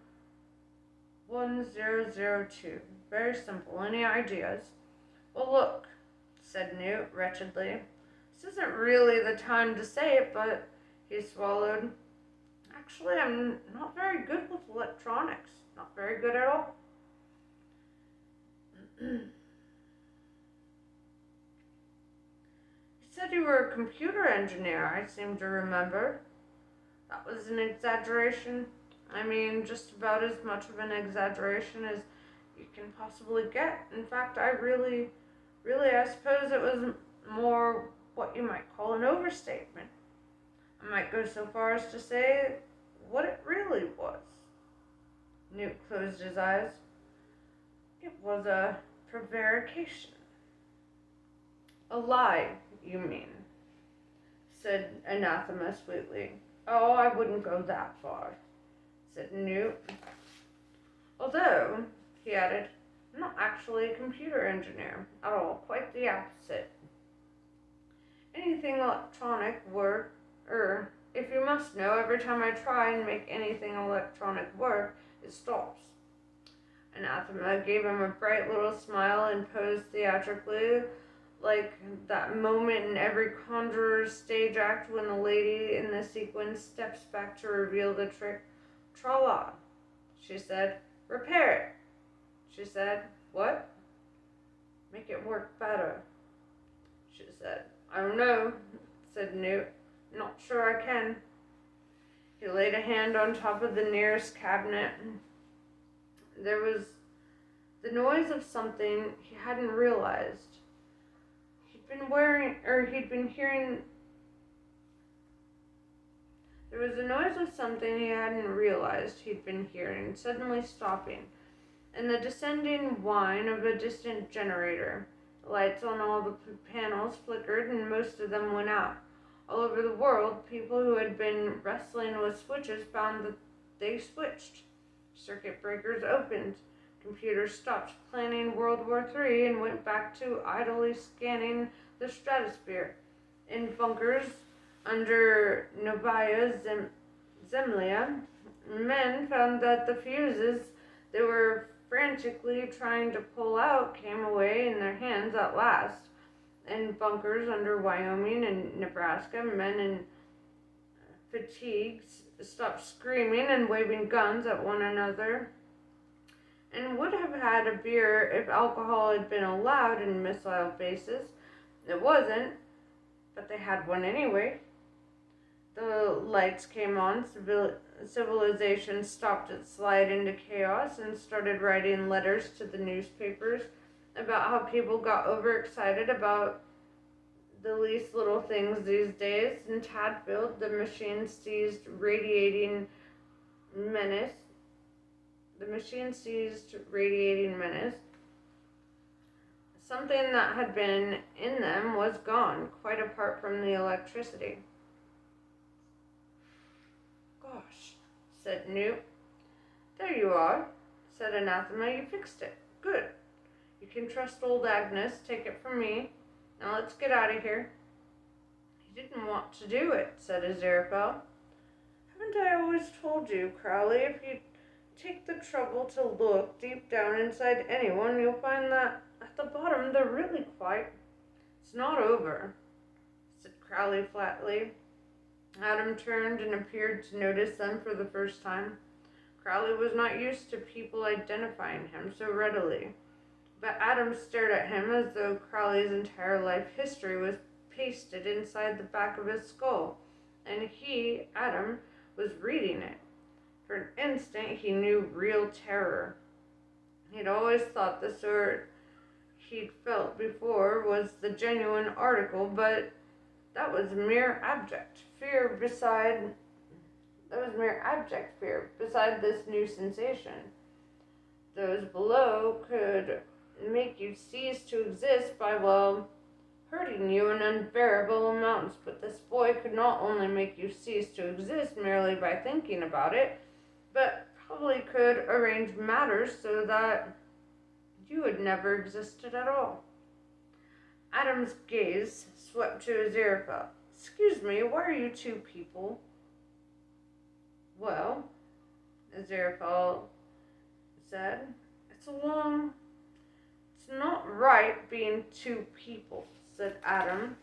1002. Very simple. Any ideas? Well, look, said Newt wretchedly. This isn't really the time to say it, but he swallowed. Actually, I'm not very good with electronics. Not very good at all. You said you were a computer engineer, I seem to remember. That was an exaggeration. I mean, just about as much of an exaggeration as you can possibly get. In fact, I suppose it was more what you might call an overstatement. I might go so far as to say what it really was. Newt closed his eyes. It was a prevarication. A lie, you mean, said Anathema sweetly. Oh, I wouldn't go that far, said Newt. Although, he added, I'm not actually a computer engineer at all, quite the opposite. Anything electronic work, if you must know, every time I try and make anything electronic work, it stops. Anathema gave him a bright little smile and posed theatrically, like that moment in every conjurer's stage act when the lady in the sequence steps back to reveal the trick. Tra-la, she said. Repair it, she said. What? Make it work better, she said. I don't know, said Newt. Not sure I can. He laid a hand on top of the nearest cabinet. There was the noise of something he hadn't realized. He'd been hearing. There was a noise of something he hadn't realized he'd been hearing, suddenly stopping, and the descending whine of a distant generator. The lights on all the panels flickered, and most of them went out. All over the world, people who had been wrestling with switches found that they switched. Circuit breakers opened. Computers stopped planning World War III and went back to idly scanning the stratosphere. In bunkers under Novaya Zemlya, men found that the fuses they were frantically trying to pull out came away in their hands at last. In bunkers under Wyoming and Nebraska, men in fatigues stopped screaming and waving guns at one another, and would have had a beer if alcohol had been allowed in missile bases. It wasn't, but they had one anyway. The lights came on, civilization stopped its slide into chaos and started writing letters to the newspapers about how people got overexcited about the least little things these days. In Tadfield, the machine seized radiating menace. Something that had been in them was gone, quite apart from the electricity. Gosh, said Newt. There you are, said Anathema. You fixed it. Good. You can trust old Agnes. Take it from me. Now let's get out of here. He didn't want to do it, said Aziraphale. Haven't I always told you, Crowley, if you take the trouble to look deep down inside anyone, you'll find that at the bottom they're really quite... It's not over, said Crowley flatly. Adam turned and appeared to notice them for the first time. Crowley was not used to people identifying him so readily, but Adam stared at him as though Crowley's entire life history was pasted inside the back of his skull, and he, Adam, was reading it. For an instant he knew real terror. He'd always thought the sort he'd felt before was the genuine article, but that was mere abject fear beside this new sensation. Those below could make you cease to exist by, well, hurting you in unbearable amounts, but this boy could not only make you cease to exist merely by thinking about it, but probably could arrange matters so that you had never existed at all. Adam's gaze swept to Aziraphale. Excuse me, why are you two people? Well, Aziraphale said, it's not right being two people, said Adam.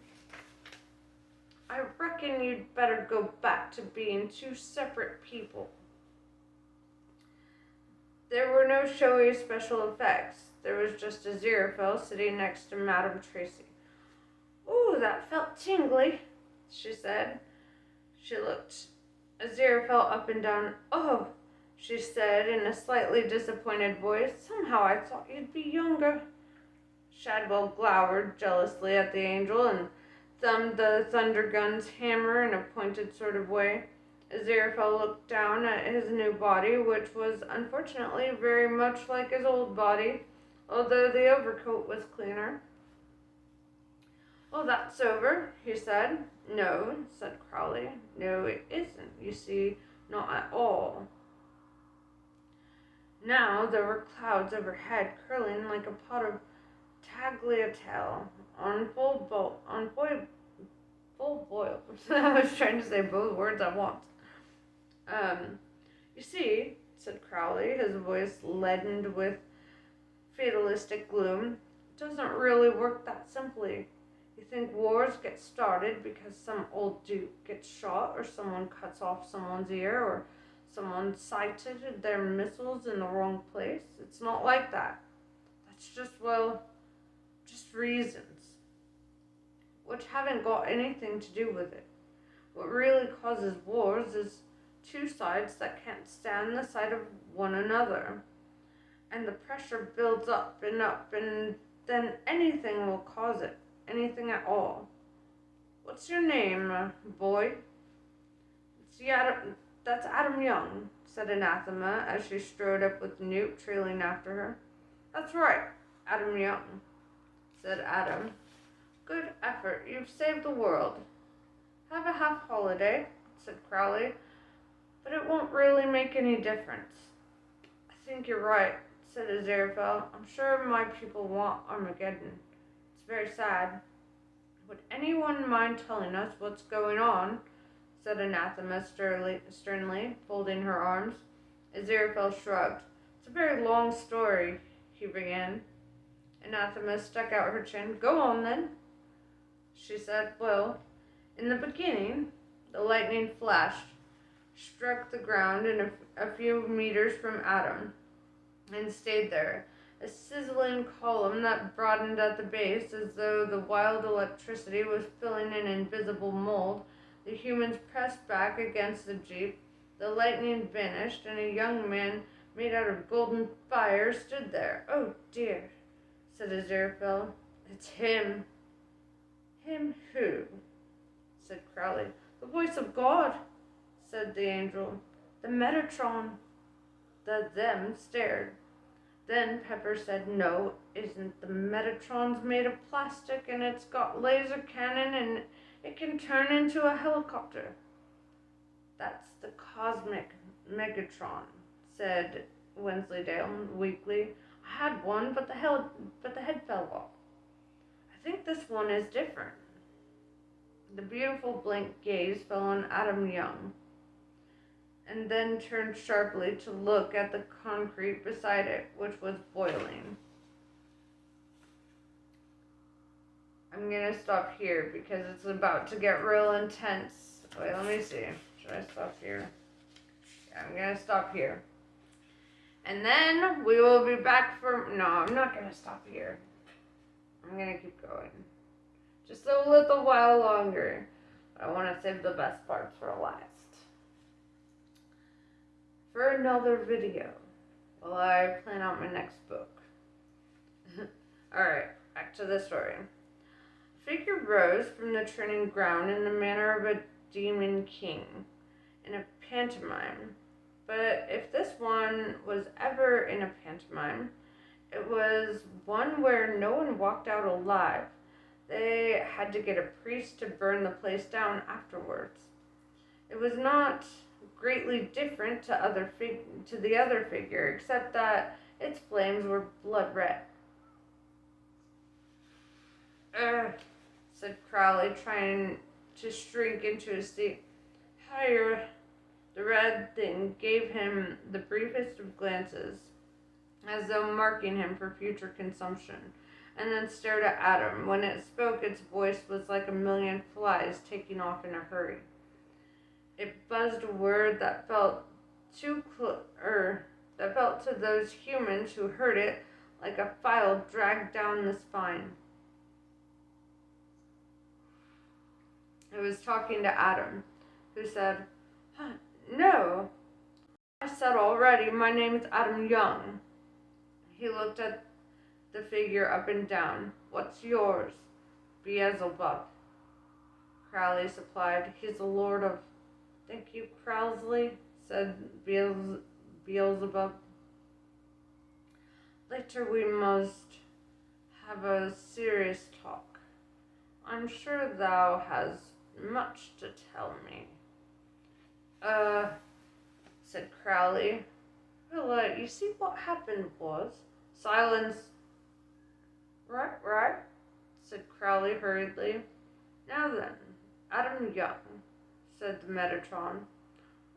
I reckon you'd better go back to being two separate people. There were no showy special effects. There was just Aziraphale sitting next to Madame Tracy. Ooh, that felt tingly, she said. She looked Aziraphale up and down. Oh, she said in a slightly disappointed voice. Somehow I thought you'd be younger. Shadwell glowered jealously at the angel and thumbed the thunder gun's hammer in a pointed sort of way. Aziraphale looked down at his new body, which was unfortunately very much like his old body, although the overcoat was cleaner. Well, that's over, he said. No, said Crowley. No, it isn't, you see, not at all. Now there were clouds overhead, curling like a pot of tagliatelle on full boil. I was trying to say both words at once. You see, said Crowley, his voice leadened with fatalistic gloom, it doesn't really work that simply. You think wars get started because some old duke gets shot, or someone cuts off someone's ear, or someone sighted their missiles in the wrong place? It's not like that. That's just reasons, which haven't got anything to do with it. What really causes wars is two sides that can't stand the sight of one another. And the pressure builds up, and then anything will cause it. Anything at all. What's your name, boy? That's Adam Young, said Anathema as she strode up with Newt trailing after her. That's right, Adam Young, said Adam. Good effort. You've saved the world. Have a half holiday, said Crowley, but it won't really make any difference. I think you're right, said Aziraphale. I'm sure my people want Armageddon. It's very sad. Would anyone mind telling us what's going on? Said Anathema sternly, folding her arms. Aziraphale shrugged. It's a very long story, he began. Anathema stuck out her chin. Go on, then, she said. Well, in the beginning, the lightning flashed, struck the ground a few meters from Adam, and stayed there, a sizzling column that broadened at the base as though the wild electricity was filling an invisible mold. The humans pressed back against the jeep. The lightning vanished, and a young man made out of golden fire stood there. Oh, dear, said Aziraphale. It's him. Him who? Said Crowley. The voice of God, said the angel. The Metatron. The them stared. Then Pepper said, no, isn't. The Metatron's made of plastic, and it's got laser cannon, and it can turn into a helicopter. That's the cosmic Megatron, said Wensleydale weakly. I had one, but the head fell off. I think this one is different. The beautiful blank gaze fell on Adam Young. and then turned sharply to look at the concrete beside it, which was boiling. I'm gonna stop here because it's about to get real intense. Wait, let me see. Should I stop here? Yeah, I'm gonna stop here. And then we will be back for... No, I'm not gonna stop here. I'm gonna keep going. Just a little while longer. But I want to save the best parts for last. For another video, while I plan out my next book. Alright, back to the story. A figure rose from the training ground in the manner of a demon king in a pantomime. But if this one was ever in a pantomime, it was one where no one walked out alive. They had to get a priest to burn the place down afterwards. It was not greatly different to the other figure, except that its flames were blood red. Said Crowley, trying to shrink into his seat. Higher. The red thing gave him the briefest of glances, as though marking him for future consumption, and then stared at Adam. When it spoke, its voice was like a million flies taking off in a hurry. It buzzed a word that felt to those humans who heard it like a file dragged down the spine. It was talking to Adam, who said, No, I said already, my name is Adam Young. He looked at the figure up and down. What's yours? Beelzebub. Crowley supplied. He's the lord of... Thank you, Crowley, said Beelzebub. Later we must have a serious talk. I'm sure thou hast much to tell me. Said Crowley. Well, you see what happened was... Silence. Right, said Crowley hurriedly. Now then, Adam Young, said the Metatron.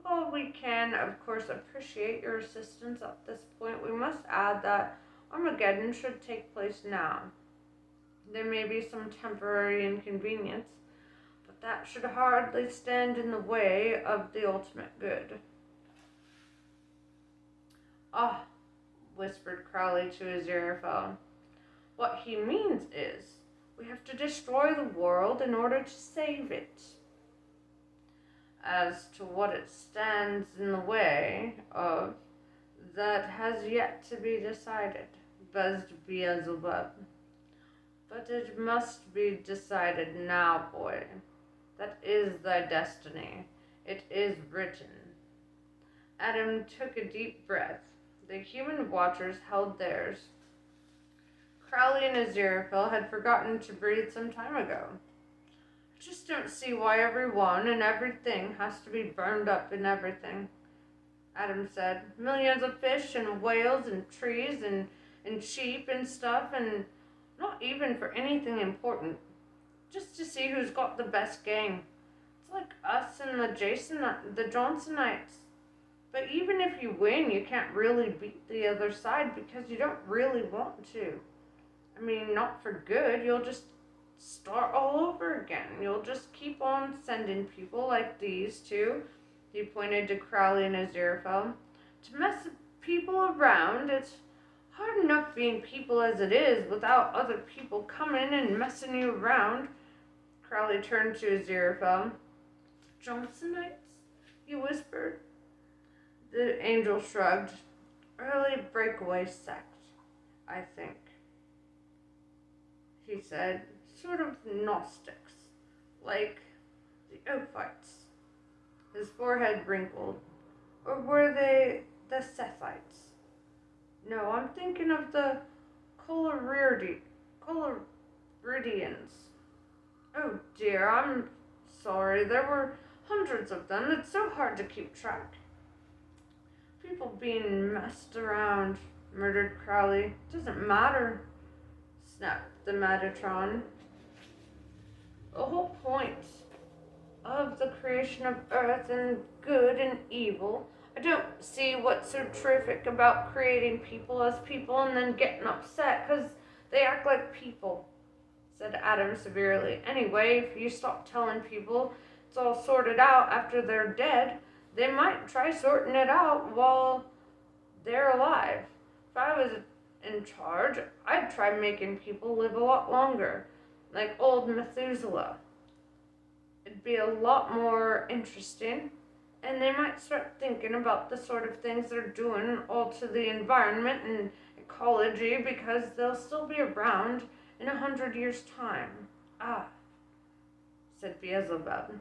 While we can, of course, appreciate your assistance at this point, we must add that Armageddon should take place now. There may be some temporary inconvenience, but that should hardly stand in the way of the ultimate good. Ah, whispered Crowley to Aziraphale. What he means is, we have to destroy the world in order to save it. As to what it stands in the way of, that has yet to be decided, buzzed Beelzebub. But it must be decided now, boy. That is thy destiny. It is written. Adam took a deep breath. The human watchers held theirs. Crowley and Aziraphale had forgotten to breathe some time ago. I just don't see why everyone and everything has to be burned up and everything, Adam said. Millions of fish and whales and trees and sheep and stuff, and not even for anything important. Just to see who's got the best gang. It's like us and the Johnsonites. But even if you win, you can't really beat the other side because you don't really want to. I mean, not for good. You'll just start all over again. You'll just keep on sending people like these two. He pointed to Crowley and Aziraphale. To mess people around, it's hard enough being people as it is without other people coming and messing you around. Crowley turned to Aziraphale. Johnsonites? He whispered. The angel shrugged. Early breakaway sect, I think. He said, sort of Gnostics, like the Ophites. His forehead wrinkled. Or were they the Sethites? No, I'm thinking of the Coloridians. Oh dear, I'm sorry. There were hundreds of them. It's so hard to keep track. People being messed around, murdered Crowley. Doesn't matter, snapped the Metatron. The whole point of the creation of earth and good and evil. I don't see what's so terrific about creating people as people and then getting upset because they act like people, said Adam severely. Anyway, if you stop telling people it's all sorted out after they're dead, they might try sorting it out while they're alive. If I was in charge, I'd try making people live a lot longer, like old Methuselah. It'd be a lot more interesting, and they might start thinking about the sort of things they're doing all to the environment and ecology because they'll still be around in 100 years' time. Ah, said Beelzebub,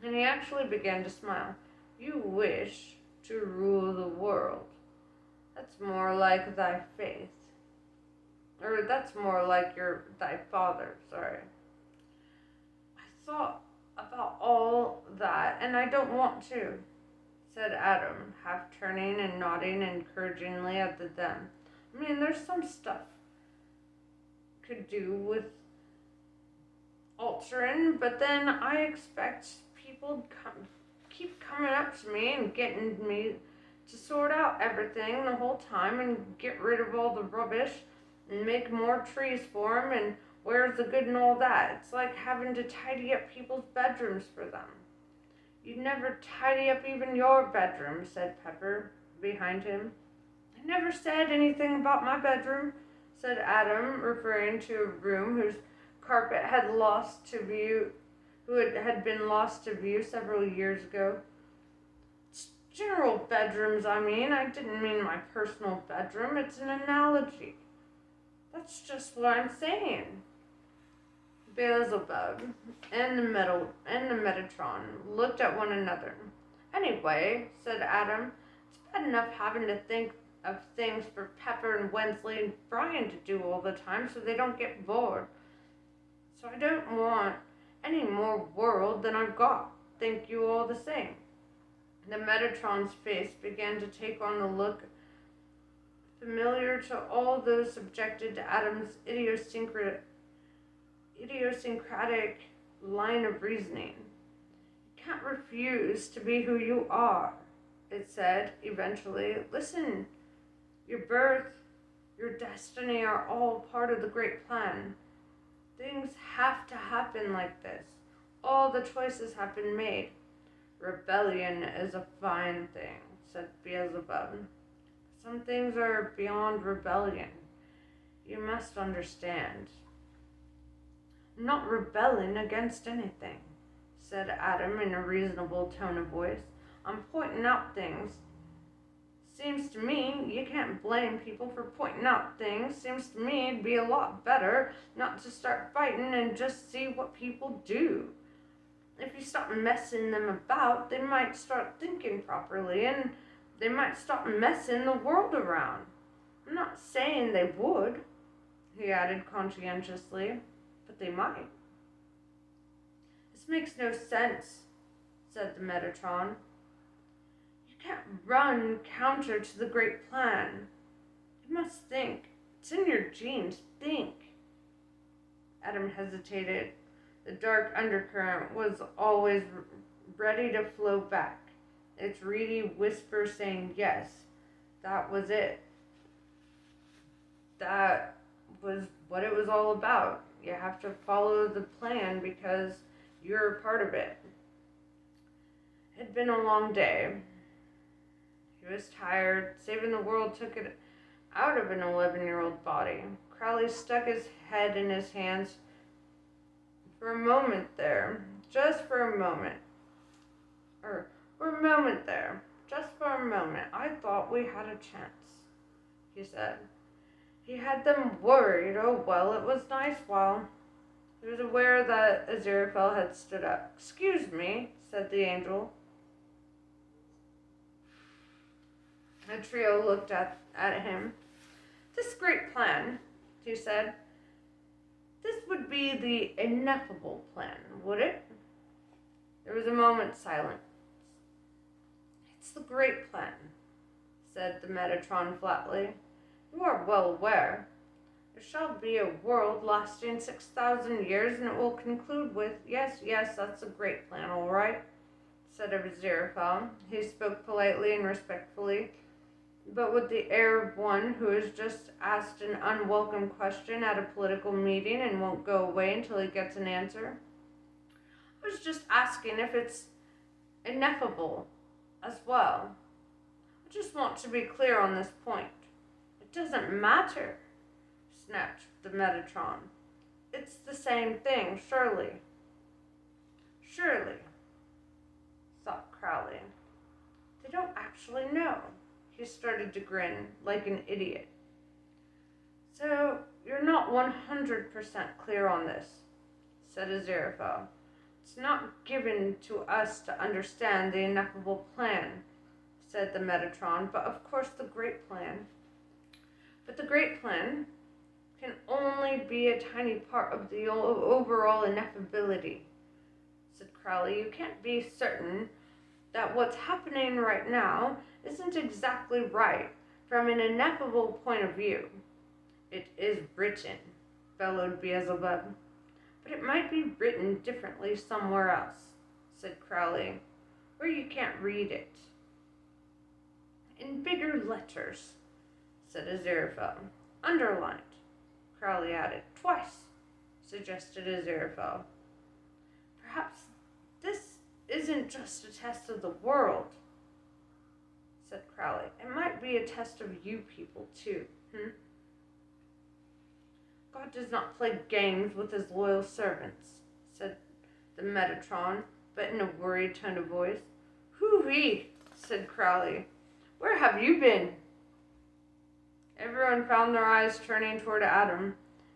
and he actually began to smile. You wish to rule the world. That's more like thy faith. Or that's more like thy father, sorry. I thought about all that, and I don't want to, said Adam, half turning and nodding encouragingly at them. I mean, there's some stuff could do with altering, but then I expect people keep coming up to me and getting me to sort out everything the whole time and get rid of all the rubbish and make more trees for them and where's the good and all that. It's like having to tidy up people's bedrooms for them. You'd never tidy up even your bedroom, said Pepper behind him. I never said anything about my bedroom, said Adam, referring to a room whose carpet had had been lost to view several years ago. It's general bedrooms, I mean. I didn't mean my personal bedroom. It's an analogy. That's just what I'm saying. Beelzebub and the Metatron looked at one another. Anyway, said Adam, it's bad enough having to think of things for Pepper and Wensley and Brian to do all the time so they don't get bored. So I don't want any more world than I've got. Thank you all the same. The Metatron's face began to take on the look familiar to all those subjected to Adam's idiosyncratic line of reasoning. You can't refuse to be who you are, it said eventually. Listen, your birth, your destiny are all part of the great plan. Things have to happen like this. All the choices have been made. Rebellion is a fine thing, said Beelzebub. Some things are beyond rebellion. You must understand. I'm not rebelling against anything, said Adam in a reasonable tone of voice. I'm pointing out things. Seems to me you can't blame people for pointing out things. Seems to me it'd be a lot better not to start fighting and just see what people do. If you stop messing them about, they might start thinking properly and they might stop messing the world around. I'm not saying they would, he added conscientiously, but they might. This makes no sense, said the Metatron. You can't run counter to the great plan. You must think. It's in your genes. Think. Adam hesitated. The dark undercurrent was always ready to flow back, its reedy whisper saying yes. That was it. That was what it was all about. You have to follow the plan because you're a part of it. It had been a long day. He was tired. Saving the world took it out of an 11-year-old body. Crowley stuck his head in his hands for a moment there. Just for a moment. Just for a moment. I thought we had a chance, he said. He had them worried. Oh, well, it was nice while. He was aware that Aziraphale had stood up. Excuse me, said the angel. The trio looked at him. This great plan, he said. This would be the ineffable plan, would it? There was a moment's silence. It's the great plan, said the Metatron flatly. You are well aware. There shall be a world lasting 6,000 years, and it will conclude with, yes, that's a great plan, all right, said Aziraphale. He spoke politely and respectfully, but with the air of one who has just asked an unwelcome question at a political meeting and won't go away until he gets an answer. I was just asking if it's ineffable as well. I just want to be clear on this point. It doesn't matter, snapped the Metatron. It's the same thing, surely. Surely, thought Crowley. They don't actually know. He started to grin like an idiot. So, you're not 100% clear on this, said Aziraphale. It's not given to us to understand the ineffable plan, said the Metatron, but of course the great plan. But the great plan can only be a tiny part of the overall ineffability, said Crowley. You can't be certain that what's happening right now isn't exactly right from an ineffable point of view. It is written, bellowed Beelzebub. But it might be written differently somewhere else, said Crowley, where you can't read it. In bigger letters, said Aziraphale. Underlined, Crowley added. Twice, suggested Aziraphale. Perhaps this isn't just a test of the world, said Crowley. It might be a test of you people, too, God does not play games with his loyal servants, said the Metatron, but in a worried tone of voice. Hoo-wee, said Crowley. Where have you been? Everyone found their eyes turning toward Adam.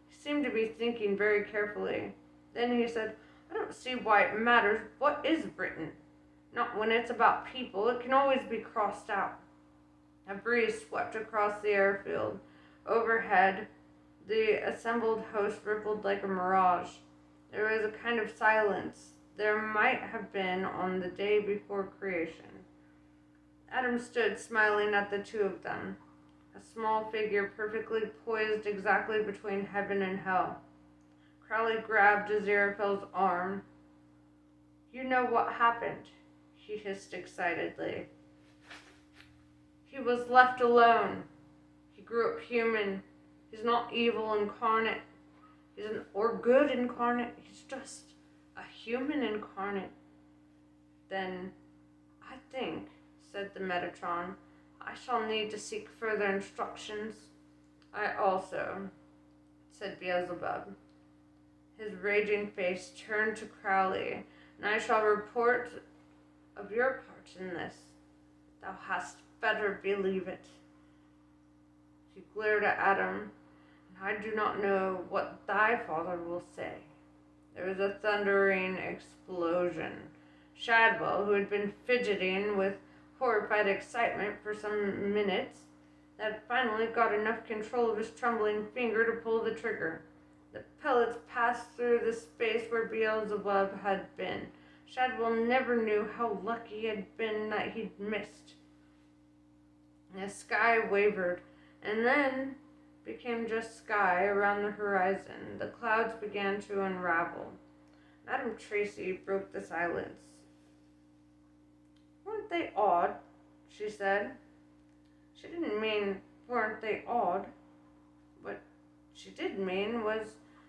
He seemed to be thinking very carefully. Then he said, I don't see why it matters what is written. Not when it's about people. It can always be crossed out. A breeze swept across the airfield. Overhead, the assembled host rippled like a mirage. There was a kind of silence there might have been on the day before creation. Adam stood smiling at the two of them, a small figure perfectly poised exactly between heaven and hell. Crowley grabbed Aziraphale's arm. You know what happened, he hissed excitedly. He was left alone. He grew up human. He's not evil incarnate. Or good incarnate. He's just a human incarnate. Then, I think, said the Metatron, I shall need to seek further instructions. I also, said Beelzebub. His raging face turned to Crowley, and I shall report of your part in this. Thou hast better believe it. He glared at Adam, and I do not know what thy father will say. There was a thundering explosion. Shadwell, who had been fidgeting with horrified excitement for some minutes, had finally got enough control of his trembling finger to pull the trigger. The pellets passed through the space where Beelzebub had been. Shadwell never knew how lucky he had been that he'd missed. The sky wavered, and then became just sky around the horizon. The clouds began to unravel. Madame Tracy broke the silence. Weren't they odd? She said. She didn't mean, weren't they odd? What she did mean was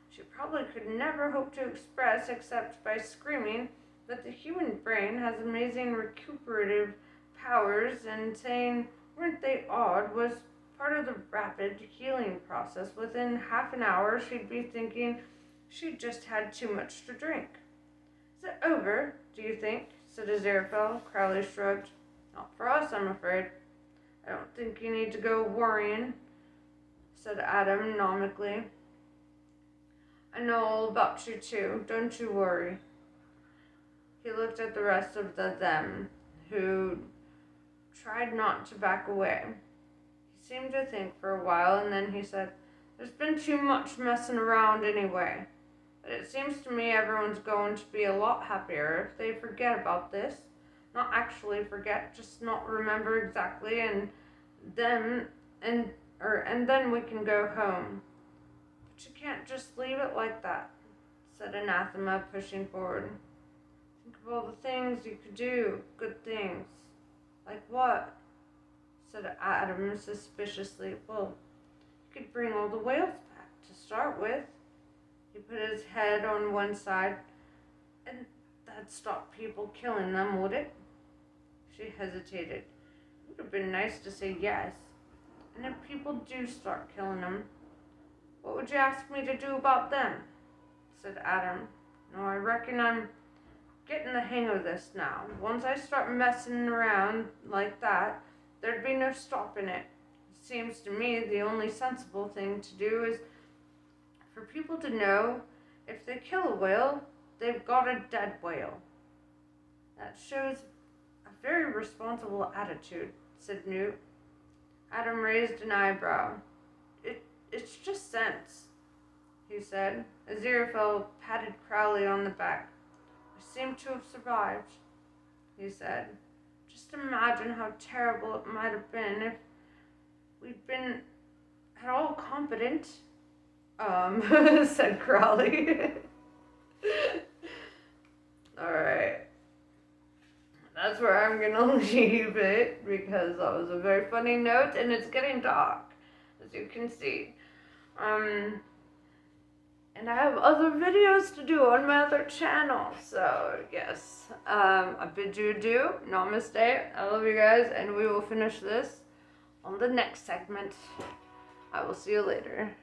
she probably could never hope to express except by screaming that the human brain has amazing recuperative powers, and saying, weren't they odd, was part of the rapid healing process. Within half an hour, she'd be thinking she'd just had too much to drink. Is it over, do you think? Said Aziraphale. Crowley shrugged. Not for us, I'm afraid. I don't think you need to go worrying, said Adam nomically. I know all about you too, don't you worry. He looked at the rest of them, who tried not to back away. He seemed to think for a while, and then he said, there's been too much messing around anyway. But it seems to me everyone's going to be a lot happier if they forget about this. Not actually forget, just not remember exactly, and then we can go home. But you can't just leave it like that, said Anathema, pushing forward. Think of all the things you could do, good things. Like what? Said Adam suspiciously. Well, you could bring all the whales back to start with. He put his head on one side, and that'd stop people killing them, would it? She hesitated. It would have been nice to say yes. And if people do start killing them, what would you ask me to do about them? Said Adam. No, I reckon I'm getting the hang of this now. Once I start messing around like that, there'd be no stopping it. It seems to me the only sensible thing to do is for people to know if they kill a whale, they've got a dead whale. That shows a very responsible attitude, said Newt. Adam raised an eyebrow. It's just sense, he said. Aziraphale patted Crowley on the back. I seem to have survived, he said. Just imagine how terrible it might have been if we'd been at all competent. Said Crowley. Alright. That's where I'm gonna leave it because that was a very funny note and it's getting dark, as you can see. And I have other videos to do on my other channel, so yes. I bid you adieu, namaste, I love you guys, and we will finish this on the next segment. I will see you later.